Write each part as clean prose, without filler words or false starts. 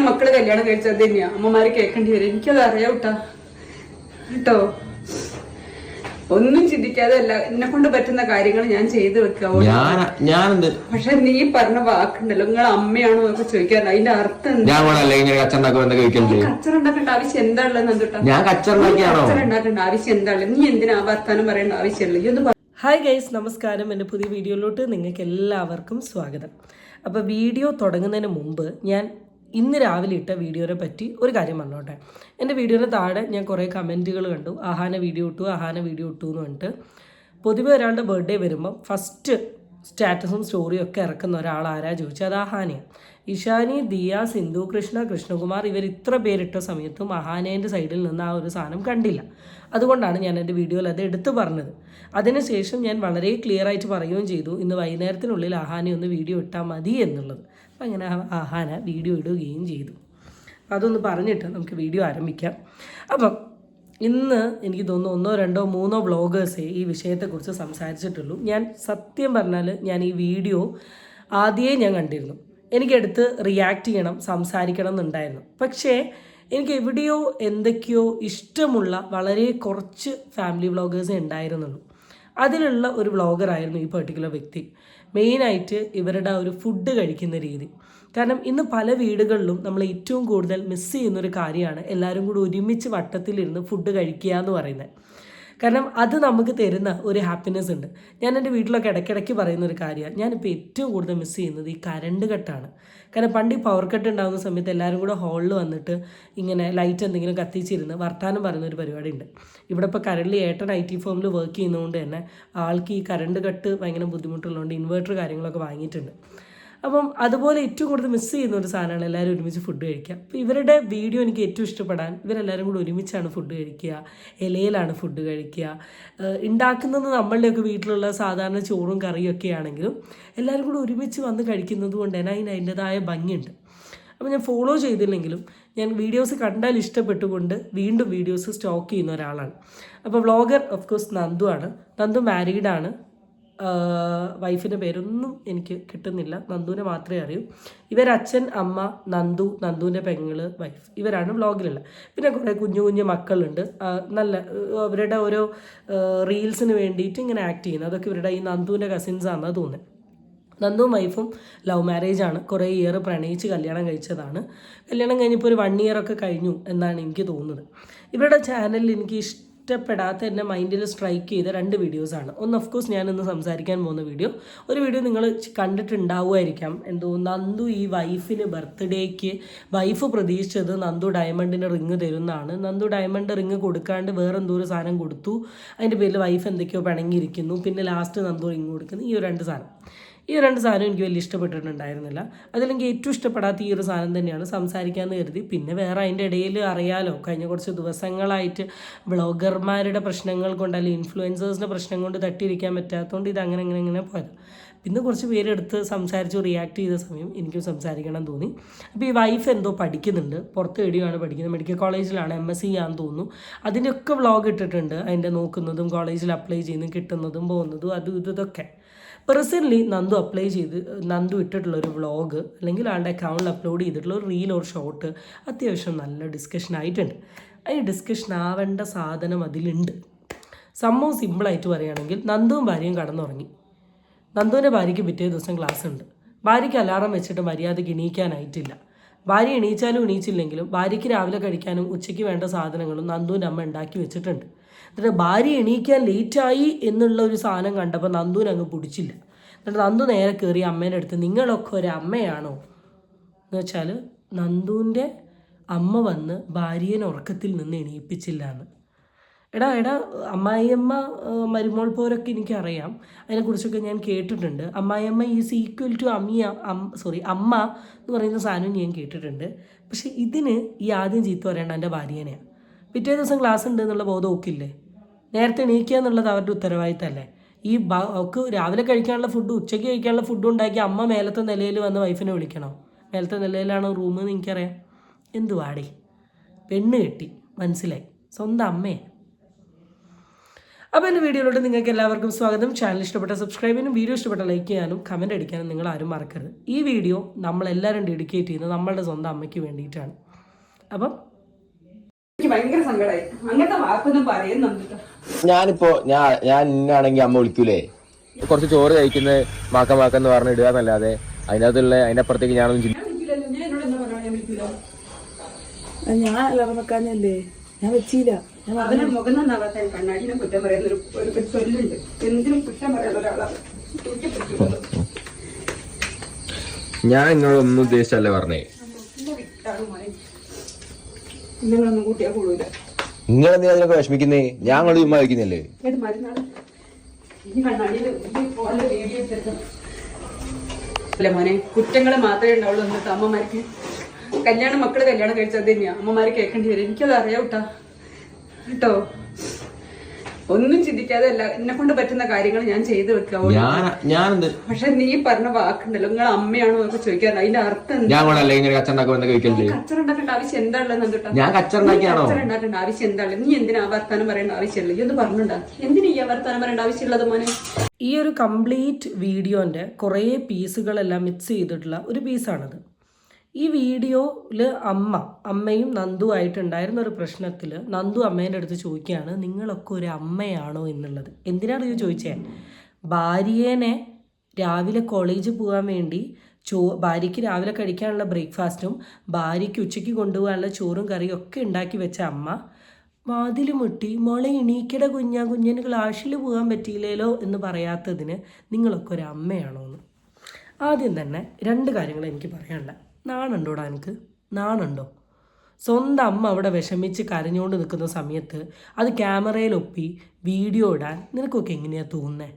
മക്കള് കല്യാണം കഴിച്ചത് തന്നെയാ അമ്മമാര് കേൾക്കേണ്ടി വരും. എനിക്കത് അറിയാം കേട്ടോ. ഒന്നും ചിന്തിക്കാതെ അല്ല എന്നെ കൊണ്ട് പറ്റുന്ന കാര്യങ്ങൾ ഞാൻ ചെയ്തു വെക്കുക. പക്ഷെ നീ പറഞ്ഞ വാക്കുണ്ടല്ലോ, നിങ്ങൾ അമ്മയാണോ എന്നൊക്കെ ചോദിക്കാൻ അതിന്റെ അർത്ഥം കച്ചറ ഉണ്ടാക്കേണ്ട ആവശ്യം എന്താണുള്ളത് നന്ദുട്ടാ? കച്ചറ ഉണ്ടാക്കേണ്ട ആവശ്യം എന്താണ്? നീ എന്തിനാ വർത്താനം പറയേണ്ട ആവശ്യമില്ല. ഇതൊന്ന് ഹായ് ഗൈസ്, നമസ്കാരം. എൻ്റെ പുതിയ വീഡിയോയിലോട്ട് നിങ്ങൾക്ക് എല്ലാവർക്കും സ്വാഗതം. അപ്പോൾ വീഡിയോ തുടങ്ങുന്നതിന് മുമ്പ് ഞാൻ ഇന്ന് രാവിലെ ഇട്ട വീഡിയോയെ പറ്റി ഒരു കാര്യം പറഞ്ഞോട്ടെ. എൻ്റെ വീഡിയോയുടെ താഴെ ഞാൻ കുറേ കമൻറ്റുകൾ കണ്ടു. ആഹാന വീഡിയോ ഇട്ടു എന്ന് പറഞ്ഞിട്ട്. പൊതുവെ ഒരാളുടെ ബർത്ത്ഡേ വരുമ്പം ഫസ്റ്റ് സ്റ്റാറ്റസും സ്റ്റോറിയും ഒക്കെ ഇറക്കുന്ന ഒരാൾ ആരാ ചോദിച്ചാൽ അത് ആഹാനയാണ്. ഇഷാനി, ദിയ, സിന്ധു കൃഷ്ണ, കൃഷ്ണകുമാർ ഇവർ ഇത്ര പേരിട്ട സമയത്തും അഹാനേൻ്റെ സൈഡിൽ നിന്ന് ആ ഒരു സാധനം കണ്ടില്ല. അതുകൊണ്ടാണ് ഞാൻ എൻ്റെ വീഡിയോയിൽ അത് എടുത്തു പറഞ്ഞത്. അതിനുശേഷം ഞാൻ വളരെ ക്ലിയർ ആയിട്ട് പറയുകയും ചെയ്തു, ഇന്ന് വൈകുന്നേരത്തിനുള്ളിൽ അഹാന ഒന്ന് വീഡിയോ ഇട്ടാൽ മതി എന്നുള്ളത്. അപ്പം അങ്ങനെ അഹാന വീഡിയോ ഇടുകയും ചെയ്തു. അതൊന്ന് പറഞ്ഞിട്ട് നമുക്ക് വീഡിയോ ആരംഭിക്കാം. അപ്പം ഇന്ന് എനിക്ക് തോന്നുന്നു 1, 2, 3 വ്ളോഗേഴ്സേ ഈ വിഷയത്തെക്കുറിച്ച് സംസാരിച്ചിട്ടുള്ളൂ. ഞാൻ സത്യം പറഞ്ഞാൽ ഞാൻ ഈ വീഡിയോ ആദ്യമേ ഞാൻ കണ്ടിരുന്നു. എനിക്കെടുത്ത് റിയാക്ട് ചെയ്യണം, സംസാരിക്കണം എന്നുണ്ടായിരുന്നു. പക്ഷേ എനിക്ക് എവിടെയോ എന്തൊക്കെയോ ഇഷ്ടമുള്ള വളരെ കുറച്ച് ഫാമിലി വ്ളോഗേഴ്സേ ഉണ്ടായിരുന്നുള്ളൂ. അതിലുള്ള ഒരു വ്ളോഗറായിരുന്നു ഈ പെർട്ടിക്കുലർ വ്യക്തി. മെയിനായിട്ട് ഇവരുടെ ഒരു ഫുഡ് കഴിക്കുന്ന രീതി. കാരണം ഇന്ന് പല വീടുകളിലും നമ്മൾ ഏറ്റവും കൂടുതൽ മിസ് ചെയ്യുന്നൊരു കാര്യമാണ് എല്ലാവരും കൂടി ഒരുമിച്ച് വട്ടത്തിലിരുന്ന് ഫുഡ് കഴിക്കുക എന്ന് പറയുന്നത്. കാരണം അത് നമുക്ക് തരുന്ന ഒരു ഹാപ്പിനെസ് ഉണ്ട്. ഞാൻ എൻ്റെ വീട്ടിലൊക്കെ ഇടയ്ക്കിടയ്ക്ക് പറയുന്നൊരു കാര്യമാണ്, ഞാനിപ്പോൾ ഏറ്റവും കൂടുതൽ മിസ് ചെയ്യുന്നത് ഈ കറണ്ട് കട്ടാണ്. കാരണം പണ്ട് ഈ പവർ കട്ട് ഉണ്ടാകുന്ന സമയത്ത് എല്ലാവരും കൂടെ ഹാളിൽ വന്നിട്ട് ഇങ്ങനെ ലൈറ്റ് എന്തെങ്കിലും കത്തിച്ചിരുന്ന് വർത്താനം പറയുന്നൊരു പരിപാടി ഉണ്ട്. ഇവിടെ ഇപ്പോൾ കറണ്ട്ലി ഏട്ടൻ IT ഫേമിൽ വർക്ക് ചെയ്യുന്നതുകൊണ്ട് തന്നെ ആൾക്ക് ഈ കറണ്ട് കട്ട് ഭയങ്കര ബുദ്ധിമുട്ടുള്ളതുകൊണ്ട് ഇൻവേർട്ടർ കാര്യങ്ങളൊക്കെ വാങ്ങിയിട്ടുണ്ട്. അപ്പം അതുപോലെ ഏറ്റവും കൂടുതൽ മിസ് ചെയ്യുന്ന ഒരു സാധനമാണ് എല്ലാവരും ഒരുമിച്ച് ഫുഡ് കഴിക്കുക. അപ്പോൾ ഇവരുടെ വീഡിയോ എനിക്ക് ഏറ്റവും ഇഷ്ടപ്പെടാൻ, ഇവരെല്ലാവരും കൂടി ഒരുമിച്ചാണ് ഫുഡ് കഴിക്കുക, ഇലയിലാണ് ഫുഡ് കഴിക്കുക. ഉണ്ടാക്കുന്നത് നമ്മളുടെയൊക്കെ വീട്ടിലുള്ള സാധാരണ ചോറും കറിയും ഒക്കെ ആണെങ്കിലും എല്ലാവരും കൂടി ഒരുമിച്ച് വന്ന് കഴിക്കുന്നത് കൊണ്ട് തന്നെ അതിൻ്റേതായ ഭംഗിയുണ്ട്. അപ്പോൾ ഞാൻ ഫോളോ ചെയ്തില്ലെങ്കിലും ഞാൻ വീഡിയോസ് കണ്ടാൽ ഇഷ്ടപ്പെട്ടുകൊണ്ട് വീണ്ടും വീഡിയോസ് സ്റ്റോക്ക് ചെയ്യുന്ന ഒരാളാണ്. അപ്പോൾ വ്ളോഗർ ഓഫ് കോഴ്സ് നന്ദു ആണ്. നന്ദു മാരീഡാണ്. വൈഫിൻ്റെ പേരൊന്നും എനിക്ക് കിട്ടുന്നില്ല, നന്ദുവിനെ മാത്രമേ അറിയൂ. ഇവരച്ഛൻ, അമ്മ, നന്ദുവിൻ്റെ പെങ്ങള്, വൈഫ്, ഇവരാണ് വ്ളോഗിലുള്ളത്. പിന്നെ കുറേ കുഞ്ഞു മക്കളുണ്ട്. നല്ല അവരുടെ ഓരോ റീൽസിന് വേണ്ടിയിട്ട് ഇങ്ങനെ ആക്ട് ചെയ്യുന്നത്. അതൊക്കെ ഇവരുടെ ഈ നന്ദുവിൻ്റെ കസിൻസാണെന്നാണ് തോന്നുന്നത്. നന്ദുവും വൈഫും ലവ് മാരേജാണ്. കുറേ ഇയർ പ്രണയിച്ച് കല്യാണം കഴിച്ചതാണ്. കല്യാണം കഴിഞ്ഞപ്പോൾ ഒരു 1 year ഒക്കെ കഴിഞ്ഞു എന്നാണ് എനിക്ക് തോന്നുന്നത്. ഇവരുടെ ചാനലിൽ എനിക്ക് ഇഷ്ടപ്പെടാത്ത എൻ്റെ മൈൻഡിൽ സ്ട്രൈക്ക് ചെയ്ത 2 വീഡിയോസാണ്. ഒന്ന് ഓഫ് കോഴ്സ് ഞാനിന്ന് സംസാരിക്കാൻ പോകുന്ന ഒരു വീഡിയോ നിങ്ങൾ കണ്ടിട്ടുണ്ടാവുമായിരിക്കാം. എന്തോ നന്ദു ഈ വൈഫിന് ബർത്ത്ഡേക്ക് വൈഫ് പ്രതീക്ഷിച്ചത് നന്ദു ഡയമണ്ടിൻ്റെ റിങ് തരുന്നതാണ്. നന്ദു ഡയമണ്ട് റിങ് കൊടുക്കാണ്ട് വേറെ എന്തോ ഒരു സാധനം കൊടുത്തു. അതിൻ്റെ പേരിൽ വൈഫ് എന്തൊക്കെയോ പിണങ്ങിയിരിക്കുന്നു. പിന്നെ ലാസ്റ്റ് നന്ദു റിങ് കൊടുക്കുന്നു. ഈ 2 സാധനം എനിക്ക് വലിയ ഇഷ്ടപ്പെട്ടിട്ടുണ്ടായിരുന്നില്ല. അതിലെനിക്ക് ഏറ്റവും ഇഷ്ടപ്പെടാത്ത ഈ ഒരു സാധനം തന്നെയാണ് സംസാരിക്കാമെന്ന് കരുതി. പിന്നെ വേറെ അതിൻ്റെ ഇടയിൽ അറിയാലോ, കഴിഞ്ഞ കുറച്ച് ദിവസങ്ങളായിട്ട് വ്ളോഗർമാരുടെ പ്രശ്നങ്ങൾ കൊണ്ട് അല്ലെങ്കിൽ ഇൻഫ്ലുവൻസേഴ്സിൻ്റെ പ്രശ്നം കൊണ്ട് തട്ടിയിരിക്കാൻ പറ്റാത്തതുകൊണ്ട് ഇത് അങ്ങനെ പോയത്. പിന്നെ കുറച്ച് പേരെടുത്ത് സംസാരിച്ചു റിയാക്ട് ചെയ്ത സമയം എനിക്കും സംസാരിക്കണം തോന്നി. അപ്പോൾ ഈ വൈഫ് എന്തോ പഠിക്കുന്നുണ്ട്, പുറത്ത് എവിടെയാണ് പഠിക്കുന്നത്, മെഡിക്കൽ കോളേജിലാണ്, MSc ആണെന്ന് തോന്നുന്നു. അതിൻ്റെയൊക്കെ വ്ളോഗ് ഇട്ടിട്ടുണ്ട്. അതിൻ്റെ നോക്കുന്നതും കോളേജിൽ അപ്ലൈ ചെയ്യുന്നതും കിട്ടുന്നതും പോകുന്നതും അതും ഇതൊക്കെ. റീസെൻ്റ്ലി നന്ദു ഇട്ടിട്ടുള്ളൊരു വ്ളോഗ് അല്ലെങ്കിൽ ആളുടെ അക്കൗണ്ടിൽ അപ്ലോഡ് ചെയ്തിട്ടുള്ള ഒരു റീൽ ഓർ ഷോർട്ട് അത്യാവശ്യം നല്ല ഡിസ്കഷൻ ആയിട്ടുണ്ട്. അതിന് ഡിസ്കഷൻ ആവേണ്ട സാധനം അതിലുണ്ട്. സംഭവം സിമ്പിളായിട്ട് പറയുകയാണെങ്കിൽ നന്ദുവും ഭാര്യയും കടന്നുറങ്ങി. നന്ദുവിൻ്റെ ഭാര്യയ്ക്ക് പിറ്റേ ദിവസം ക്ലാസ് ഉണ്ട്. ഭാര്യയ്ക്ക് അലാറം വെച്ചിട്ട് മര്യാദയ്ക്ക് എണീക്കാനായിട്ടില്ല. ഭാര്യ എണീച്ചാലും എണീച്ചില്ലെങ്കിലും ഭാര്യയ്ക്ക് രാവിലെ കഴിക്കാനും ഉച്ചയ്ക്ക് വേണ്ട സാധനങ്ങളും നന്ദുവിൻ്റെ അമ്മ ഉണ്ടാക്കി വെച്ചിട്ടുണ്ട്. എന്നിട്ട് ഭാര്യ എണീക്കാൻ ലേറ്റായി എന്നുള്ള ഒരു സാധനം കണ്ടപ്പോൾ നന്ദുവിന് അങ്ങ് പിടിച്ചില്ല. എന്നിട്ട് നന്ദു നേരെ കയറി അമ്മേൻ്റെ അടുത്ത്, നിങ്ങളൊക്കെ ഒരു അമ്മയാണോ എന്ന് വെച്ചാൽ നന്ദുവിൻ്റെ അമ്മ വന്ന് ഭാര്യനെ ഉറക്കത്തിൽ നിന്ന് എണീപ്പിച്ചില്ല എന്ന്. എടാ അമ്മായിയമ്മ മരുമോൾ പോരൊക്കെ എനിക്കറിയാം, അതിനെക്കുറിച്ചൊക്കെ ഞാൻ കേട്ടിട്ടുണ്ട്. അമ്മായിയമ്മ ഈസ് ഈക്വൽ ടു അമ്മ എന്ന് പറയുന്ന സാധനം ഞാൻ കേട്ടിട്ടുണ്ട്. പക്ഷെ ഇതിന് ഈ ആദ്യം ചീത്ത പറയേണ്ട എൻ്റെ ഭാര്യേനെയാണ്. പിറ്റേ ദിവസം ക്ലാസ് ഉണ്ട് എന്നുള്ള ബോധം ഒക്കില്ലേ? നേരത്തെ എണീക്കുക എന്നുള്ളത് അവരുടെ ഉത്തരവാദിത്തമല്ലേ? ഈ അവർക്ക് രാവിലെ കഴിക്കാനുള്ള ഫുഡ്, ഉച്ചയ്ക്ക് കഴിക്കാനുള്ള ഫുഡ് ഉണ്ടാക്കി അമ്മ മേലത്തെ നിലയിൽ വന്ന് വൈഫിനെ വിളിക്കണോ? മേലത്തെ നിലയിലാണോ റൂമെന്ന് എനിക്കറിയാം. എന്തുവാടേ, പെണ്ണ് കെട്ടി, മനസ്സിലായി, സ്വന്തം അമ്മയെ. അപ്പോൾ എൻ്റെ വീഡിയോയിലോട്ട് നിങ്ങൾക്ക് എല്ലാവർക്കും സ്വാഗതം. ചാനൽ ഇഷ്ടപ്പെട്ട സബ്സ്ക്രൈബ് ചെയ്യാനും വീഡിയോ ഇഷ്ടപ്പെട്ട ലൈക്ക് ചെയ്യാനും കമൻറ്റ് അടിക്കാനും നിങ്ങൾ ആരും മറക്കരുത്. ഈ വീഡിയോ നമ്മളെല്ലാവരും ഡെഡിക്കേറ്റ് ചെയ്യുന്നത് നമ്മളുടെ സ്വന്തം അമ്മയ്ക്ക് വേണ്ടിയിട്ടാണ്. അപ്പം എനിക്ക് ഭയങ്കര സങ്കടമായി. അങ്ങനത്തെ വാക്കൊന്നും പറയുന്നുണ്ട്. ഞാൻ ഇന്നാണെങ്കിൽ അമ്മ വിളിക്കൂലേ, കുറച്ച് ചോറ് കഴിക്കുന്നത് മാക്കെന്ന് പറഞ്ഞ് ഇടുക എന്നല്ലാതെ അതിൻ്റെ അപ്പുറത്തേക്ക് ഞാനൊന്നും ഞാൻ അലർമ വെക്കാഞ്ഞല്ലേ, ഞാൻ വെച്ചില്ല. അതിന് മുഖം നന്നാവാത്ത കണ്ണാടിനെ കുറ്റം പറയുന്ന ഒരു ചൊല്ലുണ്ട്. എന്തിനും കുറ്റം പറയുന്ന ഒരാളാണ്. ഞാൻ നിങ്ങളൊന്നും ഉദ്ദേശിച്ചല്ലേ പറഞ്ഞേ. നിങ്ങളൊന്നും കൂട്ടിയാ കൂടൂല. നിങ്ങളെന്തിനാ അതിനൊക്കെ വിഷമിക്കുന്നേ? ഞാൻ കൊണ്ട് ചുമ്മാ കഴിക്കുന്നല്ലേ. ഏത് മരുന്നാണ് ഈ കണ്ണാടിയിൽ വീഡിയോ എടുത്തെടുക്കണം അല്ല മോനെ. കുറ്റങ്ങൾ മാത്രമേ ഉണ്ടാവുള്ളൂ എന്നിട്ട് അമ്മമാർക്ക്. മക്കള് കല്യാണം കഴിച്ചത് തന്നെയാ അമ്മമാര് കേൾക്കേണ്ടി വരും. എനിക്കത് അറിയാം കേട്ടോ. ഒന്നും ചിന്തിക്കാതെ അല്ല എന്നെ കൊണ്ട് പറ്റുന്ന കാര്യങ്ങൾ ഞാൻ ചെയ്തു വെക്കുക. പക്ഷെ നീ പറഞ്ഞ വാക്കുണ്ടല്ലോ, നിങ്ങൾ അമ്മയാണോ എന്നൊക്കെ ചോദിക്കാറ്. അതിന്റെ അർത്ഥം കച്ചറുണ്ടാക്കേണ്ട ആവശ്യം എന്താണല്ലോ? ഞാൻ കച്ചറുണ്ടാക്കേണ്ട ആവശ്യം എന്താണ്? നീ എന്തിനാ വർത്താനം പറയേണ്ട ആവശ്യമില്ല. ഇതൊന്ന് പറഞ്ഞുണ്ടാ എന്തിനാ ഈ വർത്താനം പറയേണ്ട ആവശ്യമുള്ളത് മോനെ? ഈ ഒരു കംപ്ലീറ്റ് വീഡിയോൻ്റെ കുറേ പീസുകളെല്ലാം മിക്സ് ചെയ്തിട്ടുള്ള ഒരു പീസാണിത്. ഈ വീഡിയോയിൽ അമ്മയും നന്ദുവായിട്ടുണ്ടായിരുന്ന ഒരു പ്രശ്നത്തിൽ നന്ദു അമ്മേൻ്റെ അടുത്ത് ചോദിക്കുകയാണ്, നിങ്ങളൊക്കെ ഒരു അമ്മയാണോ എന്നുള്ളത്. എന്തിനാണ് ഇത് ചോദിച്ചത്? ഭാര്യേനെ രാവിലെ കോളേജിൽ പോകാൻ വേണ്ടി ഭാര്യയ്ക്ക് രാവിലെ കഴിക്കാനുള്ള ബ്രേക്ക്ഫാസ്റ്റും ഭാര്യയ്ക്ക് ഉച്ചയ്ക്ക് കൊണ്ടുപോകാനുള്ള ചോറും കറിയും ഒക്കെ ഉണ്ടാക്കി വെച്ച അമ്മ വാതിൽ മുട്ടി മോളെ എണീക്കട കുഞ്ഞിന് ക്ലാസ്സിൽ പോകാൻ പറ്റിയില്ലല്ലോ എന്ന് പറയാത്തതിന് നിങ്ങളൊക്കെ ഒരു അമ്മയാണോ എന്ന്. ആദ്യം തന്നെ രണ്ട് കാര്യങ്ങൾ എനിക്ക് പറയാനുണ്ട്. നാണുണ്ടോടാ എനിക്ക്? നാണുണ്ടോ? സ്വന്തം അമ്മ അവിടെ വിഷമിച്ച് കരഞ്ഞുകൊണ്ട് നിൽക്കുന്ന സമയത്ത് അത് ക്യാമറയിലൊപ്പി വീഡിയോ ഇടാൻ നിനക്കൊക്കെ എങ്ങനെയാണ് തോന്നുന്നത്?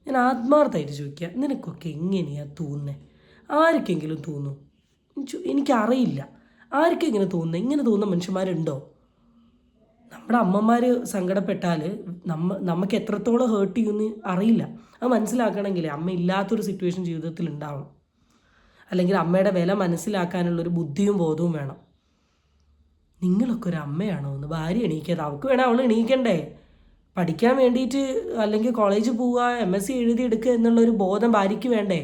ഞാൻ ആത്മാർത്ഥമായിട്ട് ചോദിക്കുക, നിനക്കൊക്കെ എങ്ങനെയാണ് തോന്നുന്നത്? ആർക്കെങ്കിലും തോന്നും? എനിക്കറിയില്ല ആർക്കെങ്ങനെ തോന്നുന്നത്. ഇങ്ങനെ തോന്നുന്ന മനുഷ്യന്മാരുണ്ടോ? നമ്മുടെ അമ്മമാർ സങ്കടപ്പെട്ടാൽ നമുക്ക് എത്രത്തോളം ഹേർട്ട് ചെയ്യുമെന്ന് അറിയില്ല. അത് മനസ്സിലാക്കണമെങ്കിൽ അമ്മ ഇല്ലാത്തൊരു സിറ്റുവേഷൻ ജീവിതത്തിൽ ഉണ്ടാവണം. അല്ലെങ്കിൽ അമ്മയുടെ വില മനസ്സിലാക്കാനുള്ളൊരു ബുദ്ധിയും ബോധവും വേണം. നിങ്ങളൊക്കെ ഒരു അമ്മയാണോ എന്ന്. ഭാര്യ എണീക്കാതെ അവൾക്ക് വേണം, അവൾ എണീക്കണ്ടേ? പഠിക്കാൻ വേണ്ടിയിട്ട് അല്ലെങ്കിൽ കോളേജിൽ പോവുക, MSc എഴുതിയെടുക്കുക എന്നുള്ളൊരു ബോധം ഭാര്യയ്ക്ക് വേണ്ടേ?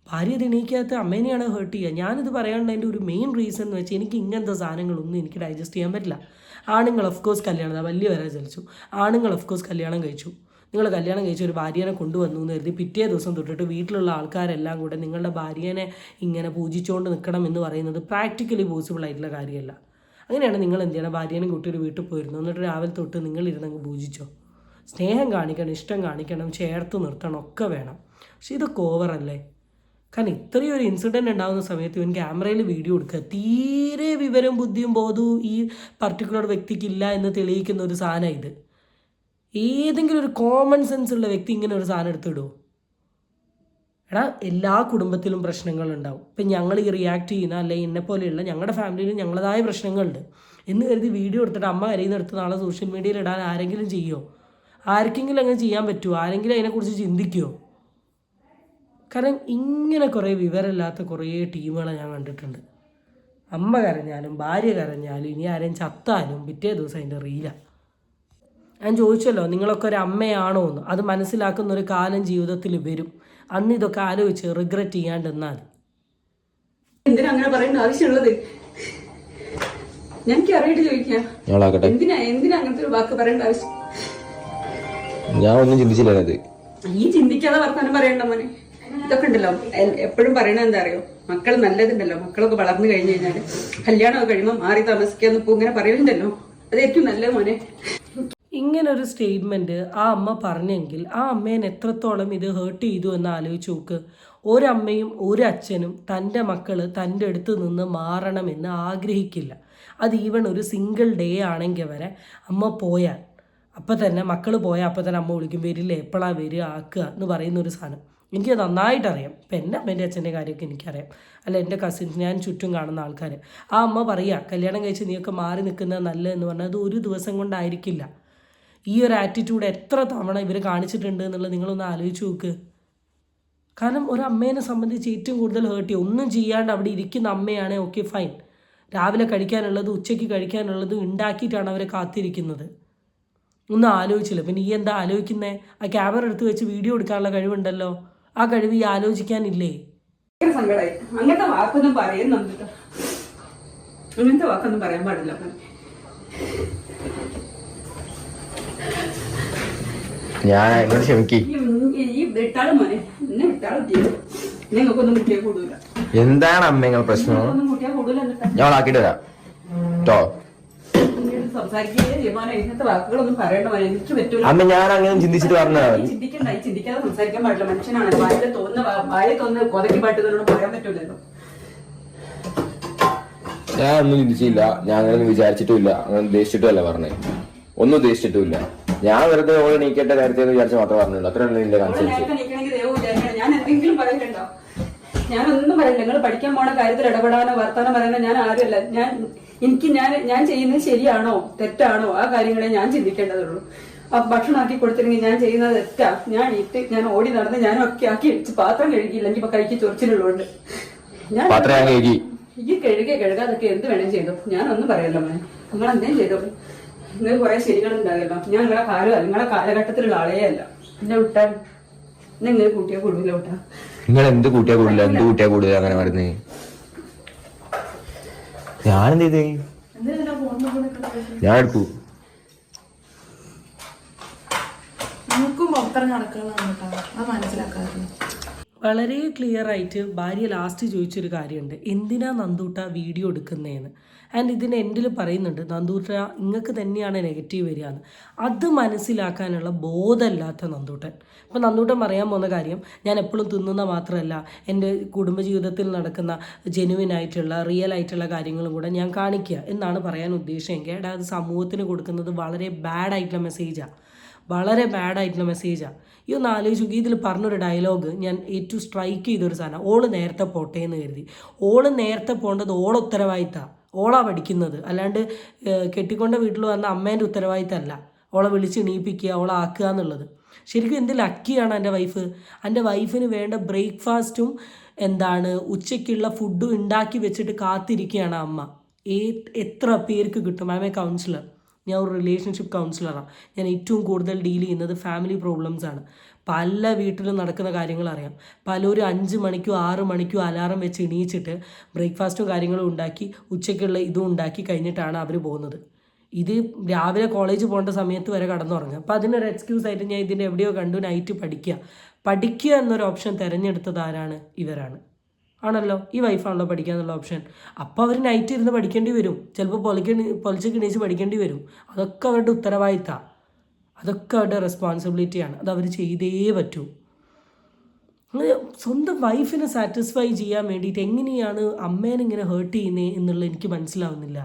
ഭാര്യ ഇത് എണീക്കാത്ത അമ്മേനെയാണ് ഹേർട്ട് ചെയ്യുക. ഞാനിത് പറയാനുള്ളതിൻ്റെ ഒരു മെയിൻ റീസൺ എന്ന് വെച്ചാൽ എനിക്ക് ഇങ്ങനത്തെ സാധനങ്ങളൊന്നും എനിക്ക് ഡൈജസ്റ്റ് ചെയ്യാൻ പറ്റില്ല. ആണുങ്ങൾ ഓഫ് കോഴ്സ് കല്യാണം വലിയ വരെ ചലിച്ചു. ആണുങ്ങൾ ഓഫ് കോഴ്സ് കല്യാണം കഴിച്ചു. നിങ്ങൾ കല്യാണം കഴിച്ച ഒരു ഭാര്യനെ കൊണ്ടുവന്നു എന്ന് കരുതി പിറ്റേ ദിവസം തൊട്ടിട്ട് വീട്ടിലുള്ള ആൾക്കാരെല്ലാം കൂടെ നിങ്ങളുടെ ഭാര്യനെ ഇങ്ങനെ പൂജിച്ചുകൊണ്ട് നിൽക്കണം എന്ന് പറയുന്നത് പ്രാക്ടിക്കലി പോസിബിൾ ആയിട്ടുള്ള കാര്യമല്ല. അങ്ങനെയാണ് നിങ്ങൾ എന്ത് ചെയ്യണം? ഭാര്യനും കുട്ടിയൊരു വീട്ടിൽ പോയിരുന്നു, എന്നിട്ട് രാവിലെ തൊട്ട് നിങ്ങളിരുന്നങ്ങ് പൂജിച്ചോ? സ്നേഹം കാണിക്കണം, ഇഷ്ടം കാണിക്കണം, ചേർത്ത് നിർത്തണം, ഒക്കെ വേണം. പക്ഷെ ഇതൊക്കെ ഓവറല്ലേ? കാരണം ഇത്രയും ഒരു ഇൻസിഡൻറ്റ് ഉണ്ടാകുന്ന സമയത്ത് ഇവൻ ക്യാമറയിൽ വീഡിയോ എടുക്കുക. തീരെ വിവരം ബുദ്ധിയും ബോധവും ഈ പർട്ടിക്കുലർ വ്യക്തിക്കില്ല എന്ന് തെളിയിക്കുന്ന ഒരു സാധനം ഇത്. ഏതെങ്കിലും ഒരു കോമൺ സെൻസ് ഉള്ള വ്യക്തി ഇങ്ങനെ ഒരു സാധനം എടുത്തിടുമോ? എടാ, എല്ലാ കുടുംബത്തിലും പ്രശ്നങ്ങളുണ്ടാവും. ഇപ്പം ഞങ്ങൾ ഈ റിയാക്ട് ചെയ്യുന്ന അല്ലെങ്കിൽ എന്നെപ്പോലെയുള്ള ഞങ്ങളുടെ ഫാമിലിയിൽ ഞങ്ങളതായ പ്രശ്നങ്ങളുണ്ട് എന്ന് കരുതി വീഡിയോ എടുത്തിട്ട് അമ്മ കരയുന്നെടുത്ത് നാളെ സോഷ്യൽ മീഡിയയിൽ ഇടാൻ ആരെങ്കിലും ചെയ്യുമോ? ആർക്കെങ്കിലും അങ്ങനെ ചെയ്യാൻ പറ്റുമോ? ആരെങ്കിലും അതിനെക്കുറിച്ച് ചിന്തിക്കുമോ? കാരണം ഇങ്ങനെ കുറേ വിവരമില്ലാത്ത കുറേ ടീമുകളെ ഞാൻ കണ്ടിട്ടുണ്ട്. അമ്മ കരഞ്ഞാലും ഭാര്യ കരഞ്ഞാലും ഇനി ആരെയും ചത്താലും പിറ്റേ ദിവസം അതിൻ്റെ റീലാണ്. ഞാൻ ചോദിച്ചല്ലോ, നിങ്ങളൊക്കെ ഒരു അമ്മയാണോ എന്ന്. അത് മനസ്സിലാക്കുന്ന ഒരു കാലം ജീവിതത്തിൽ വരും. അന്ന് ഇതൊക്കെ ആലോചിച്ച് റിഗ്രറ്റ് ചെയ്യാണ്ടെന്നാൽ എന്തിനാ അങ്ങനെ പറയേണ്ട ആവശ്യമുള്ളത്? ഞാൻ അറിയിട്ട് ചോദിക്കാം, എന്തിനാ അങ്ങനത്തെ ഒരു വാക്ക് പറയേണ്ട ആവശ്യം? ഞാൻ ഒന്നും ചിന്തിച്ചില്ല. ഈ ചിന്തിക്കാതെ വർത്താനം പറയണ്ട മോനെ. ഇതൊക്കെ ഉണ്ടല്ലോ എപ്പോഴും പറയണത് എന്താ അറിയോ? മക്കൾ നല്ലതുണ്ടല്ലോ, മക്കളൊക്കെ വളർന്നു കഴിഞ്ഞു കഴിഞ്ഞാൽ കല്യാണമൊക്കെ കഴിയുമ്പോൾ മാറി താമസിക്കാന്ന് ഇപ്പൊ ഇങ്ങനെ പറയുന്നുണ്ടല്ലോ, അത് ഏറ്റവും നല്ലത് മോനെ. ഇങ്ങനൊരു സ്റ്റേറ്റ്മെൻറ്റ് ആ അമ്മ പറഞ്ഞെങ്കിൽ ആ അമ്മേനെ എത്രത്തോളം ഇത് ഹേർട്ട് ചെയ്തു എന്ന് ആലോചിച്ച് നോക്ക്. ഒരമ്മയും ഒരച്ഛനും തൻ്റെ മക്കൾ തൻ്റെ അടുത്ത് നിന്ന് മാറണമെന്ന് ആഗ്രഹിക്കില്ല. അത് ഈവൺ ഒരു സിംഗിൾ ഡേ ആണെങ്കിൽ വരെ അമ്മ പോയാൽ അപ്പം തന്നെ മക്കൾ പോയാൽ അപ്പം തന്നെ അമ്മ വിളിക്കും, വരില്ല, എപ്പോഴാണ് വരിക, ആക്കുക എന്ന് പറയുന്നൊരു സാധനം എനിക്ക് നന്നായിട്ടറിയാം. ഇപ്പം എൻ്റെ അമ്മേൻ്റെ അച്ഛൻ്റെ കാര്യമൊക്കെ എനിക്കറിയാം. അല്ല, എൻ്റെ കസിൻസ്, ഞാൻ ചുറ്റും കാണുന്ന ആൾക്കാർ. ആ അമ്മ പറയുക, കല്യാണം കഴിച്ച് നീയൊക്കെ മാറി നിൽക്കുന്നത് നല്ലതെന്ന് പറഞ്ഞാൽ അത് ഒരു ദിവസം കൊണ്ടായിരിക്കില്ല. ഈ ഒരു ആറ്റിറ്റ്യൂഡ് എത്ര തവണ ഇവർ കാണിച്ചിട്ടുണ്ട് എന്നുള്ളത് നിങ്ങളൊന്ന് ആലോചിച്ച് നോക്ക്. കാരണം ഒരു അമ്മേനെ സംബന്ധിച്ച് ഏറ്റവും കൂടുതൽ ഹേർട്ട് ചെയ്യും ഒന്നും ചെയ്യാണ്ട് അവിടെ ഇരിക്കുന്ന അമ്മയാണേ ഓക്കെ ഫൈൻ, രാവിലെ കഴിക്കാനുള്ളത് ഉച്ചയ്ക്ക് കഴിക്കാനുള്ളത് ഉണ്ടാക്കിയിട്ടാണ് അവരെ കാത്തിരിക്കുന്നത്. ഒന്നും ആലോചിച്ചില്ല. പിന്നെ ഈ എന്താ ആലോചിക്കുന്നേ? ആ ക്യാമറ എടുത്ത് വെച്ച് വീഡിയോ എടുക്കാനുള്ള കഴിവുണ്ടല്ലോ, ആ കഴിവ് ഈ ആലോചിക്കാനില്ലേ? ഭയങ്കര സങ്കടമായി. അങ്ങനത്തെ വാക്കൊന്നും പറയുന്നുണ്ട് കേട്ടോ. അങ്ങനത്തെ വാക്കൊന്നും പറയാൻ പാടില്ല. ഞാൻ എന്നോട് ക്ഷമിക്ക്. ഈ വിട്ടാളും മോനെ, എന്നെ വിട്ടാളും ചെയ്യും. നിങ്ങൾക്കൊന്നും കുട്ടിയെ കൂടൂല. എന്താണ് അമ്മ നിങ്ങൾ പ്രശ്നം? ഒന്നും കുട്ടിയെ കൂടൂല. ഞാൻ ആക്കിട്ട് വരാം കേട്ടോ. സംസാരിക്കുകയേ ചെയ്യുവാനോ ഇങ്ങനത്തെ വാക്കുകളൊന്നും പറയണ്ട മോനെ, എനിക്ക് പറ്റൂല. അമ്മ ഞാൻ അങ്ങനെ ചിന്തിച്ചിട്ട് പറഞ്ഞതാണ്. ചിന്തിക്കണ്ട, ചിന്തിക്കാതെ സംസാരിക്കാൻ പാടില്ല. മനുഷ്യനാണ്, വായിലെ തോന്നുന്ന കൊതക്കി പാട്ടുകളോട് പറയാൻ പറ്റൂലല്ലോ. ഞാൻ ഒന്നും ചിന്തിച്ചില്ല, ഞാൻ അങ്ങനെ വിചാരിച്ചിട്ടുമില്ല, അങ്ങനെ ഉദ്ദേശിച്ചിട്ടുമല്ല പറഞ്ഞേ, ഒന്നും ഉദ്ദേശിച്ചിട്ടുമില്ല. ഞാൻ വെറുതെ ഓള് നീക്കേണ്ട കാര്യത്തെ വിചാരിച്ച് മാത്രമേ പറഞ്ഞുള്ളൂ. അത്രയുള്ള നിന്റെ കൺസെപ്റ്റ്. ഞാൻ എന്തെങ്കിലും പറയലുണ്ടോ? ഞാനൊന്നും പറയില്ല. നിങ്ങൾ പഠിക്കാൻ പോണ കാര്യത്തിൽ ഇടപെടാനോ വർത്താനം പറയാനോ ഞാൻ ആരുമല്ല. ഞാൻ ചെയ്യുന്നത് ശരിയാണോ തെറ്റാണോ ആ കാര്യങ്ങളെ ഞാൻ ചിന്തിക്കേണ്ടതുള്ളൂ. ഭക്ഷണം ആക്കി കൊടുത്തില്ലെങ്കിൽ ഞാൻ ചെയ്യുന്നത് തെറ്റാ. ഞാൻ ഓടി നടന്ന് ഞാനൊക്കെ ആക്കി വെച്ച് പാത്രം കഴുകിയില്ലെങ്കിൽ ഇപ്പൊ കൈക്ക് ചൊറിച്ചിലുള്ളതുകൊണ്ട് ഞാൻ ഈ കഴുകാതൊക്കെ എന്ത് വേണേലും ചെയ്തോ, ഞാനൊന്നും പറയല്ലോ മോനെ. നിങ്ങൾ എന്തേലും ചെയ്തോ. നിങ്ങൾ കുറെ ശരികളുണ്ടാകല്ലോ. ഞാൻ നിങ്ങളെ കാലഘട്ടത്തിലുള്ള ആളേ അല്ല. എന്നെ വിട്ടാൽ നിങ്ങൾ കൂട്ടിയാ കൂടുതല വിട്ടാ. നിങ്ങൾ എന്ത് കൂട്ടിയാ കൂടുതല, എന്ത് കൂട്ടിയാ കൂടുതൽ അങ്ങനെ പറയുന്നേ? ഞാനെന്ത് ചെയ്തേ? ഞാൻ എടുക്കൂ. നമുക്കും പുറത്തിറങ്ങി നടക്കണം കേട്ടോ, അത് മനസ്സിലാക്കാറില്ല. വളരെ ക്ലിയർ ആയിട്ട് ഭാര്യ ലാസ്റ്റ് ചോദിച്ചൊരു കാര്യമുണ്ട്, എന്തിനാ നന്ദൂട്ട വീഡിയോ എടുക്കുന്നതെന്ന്. ആൻഡ് ഇതിന് എൻഡിൽ പറയുന്നുണ്ട്, നന്ദൂട്ട ഇങ്ങൾക്ക് തന്നെയാണ് നെഗറ്റീവ് വരിക എന്ന്. അത് മനസ്സിലാക്കാനുള്ള ബോധമില്ലാത്ത നന്ദൂട്ടൻ. ഇപ്പം നന്ദൂട്ടൻ പറയാൻ പോകുന്ന കാര്യം, ഞാൻ എപ്പോഴും തിന്നുന്ന മാത്രമല്ല, എൻ്റെ കുടുംബജീവിതത്തിൽ നടക്കുന്ന ജെനുവിൻ ആയിട്ടുള്ള റിയൽ ആയിട്ടുള്ള കാര്യങ്ങളും കൂടെ ഞാൻ കാണിക്കുക എന്നാണ് പറയാൻ ഉദ്ദേശിച്ചെങ്കിൽ എടാ അത് സമൂഹത്തിന് കൊടുക്കുന്നത് വളരെ ബാഡായിട്ടുള്ള മെസ്സേജാണ്, വളരെ ബാഡായിട്ടുള്ള മെസ്സേജാണ്. ഈ ഒന്ന് ആലോചിച്ച് നോക്കി. ഇതിൽ പറഞ്ഞൊരു ഡയലോഗ് ഞാൻ ഏറ്റവും സ്ട്രൈക്ക് ചെയ്തൊരു സാധനം, ഓള് നേരത്തെ പോട്ടെ എന്ന് കരുതി. ഓള് നേരത്തെ പോകേണ്ടത് ഓളെ ഉത്തരവാദിത്തമാണ്, ഓളാ പഠിക്കുന്നത്. അല്ലാണ്ട് കെട്ടിക്കൊണ്ട വീട്ടിൽ വന്ന അമ്മേൻ്റെ ഉത്തരവാദിത്തമല്ല ഓളെ വിളിച്ച് എണീപ്പിക്കുക, ഓളെ ആക്കുക എന്നുള്ളത്. ശരിക്കും എന്ത് ലക്കിയാണ് എൻ്റെ വൈഫ്. എൻ്റെ വൈഫിന് വേണ്ട ബ്രേക്ക്ഫാസ്റ്റും ഉച്ചയ്ക്കുള്ള ഫുഡും ഉണ്ടാക്കി വെച്ചിട്ട് കാത്തിരിക്കുകയാണ് അമ്മ. എത്ര പേർക്ക് കിട്ടും? ഐ എം എ കൗൺസിലർ, ഞാൻ ഒരു റിലേഷൻഷിപ്പ് കൗൺസിലറാണ്. ഞാൻ ഏറ്റവും കൂടുതൽ ഡീൽ ചെയ്യുന്നത് ഫാമിലി പ്രോബ്ലംസാണ്. പല വീട്ടിലും നടക്കുന്ന കാര്യങ്ങൾ അറിയാം. പലരും 5 മണിക്കോ 6 മണിക്കോ അലാറം വെച്ച് എണീച്ചിട്ട് ബ്രേക്ക്ഫാസ്റ്റും കാര്യങ്ങളും ഉണ്ടാക്കി ഉച്ചയ്ക്കുള്ള ഇതും ഉണ്ടാക്കി കഴിഞ്ഞിട്ടാണ് അവർ പോകുന്നത്. ഇത് രാവിലെ കോളേജ് പോകേണ്ട സമയത്ത് വരെ കടന്നുറങ്ങുക. അപ്പോൾ അതിനൊരു എക്സ്ക്യൂസായിട്ട് ഞാൻ ഇതിൻ്റെ എവിടെയോ കണ്ടു നൈറ്റ് പഠിക്കുക എന്നൊരു ഓപ്ഷൻ തിരഞ്ഞെടുത്തത് ആരാണ്? ഇവരാണ്. ആണല്ലോ, ഈ വൈഫാണല്ലോ പഠിക്കുക എന്നുള്ള ഓപ്ഷൻ. അപ്പോൾ അവർ നൈറ്റ് ഇരുന്ന് പഠിക്കേണ്ടി വരും, ചിലപ്പോൾ പൊലിച്ചക്ക് എണീച്ച് പഠിക്കേണ്ടി വരും. അതൊക്കെ അവരുടെ ഉത്തരവാദിത്തമാണ്, അതൊക്കെ അവരുടെ റെസ്പോൺസിബിലിറ്റിയാണ്. അത് അവർ ചെയ്തേ പറ്റൂ. സ്വന്തം വൈഫിനെ സാറ്റിസ്ഫൈ ചെയ്യാൻ വേണ്ടിയിട്ട് എങ്ങനെയാണ് അമ്മേനെ ഇങ്ങനെ ഹേർട്ട് ചെയ്യുന്നത് എന്നുള്ളത് എനിക്ക് മനസ്സിലാവുന്നില്ല.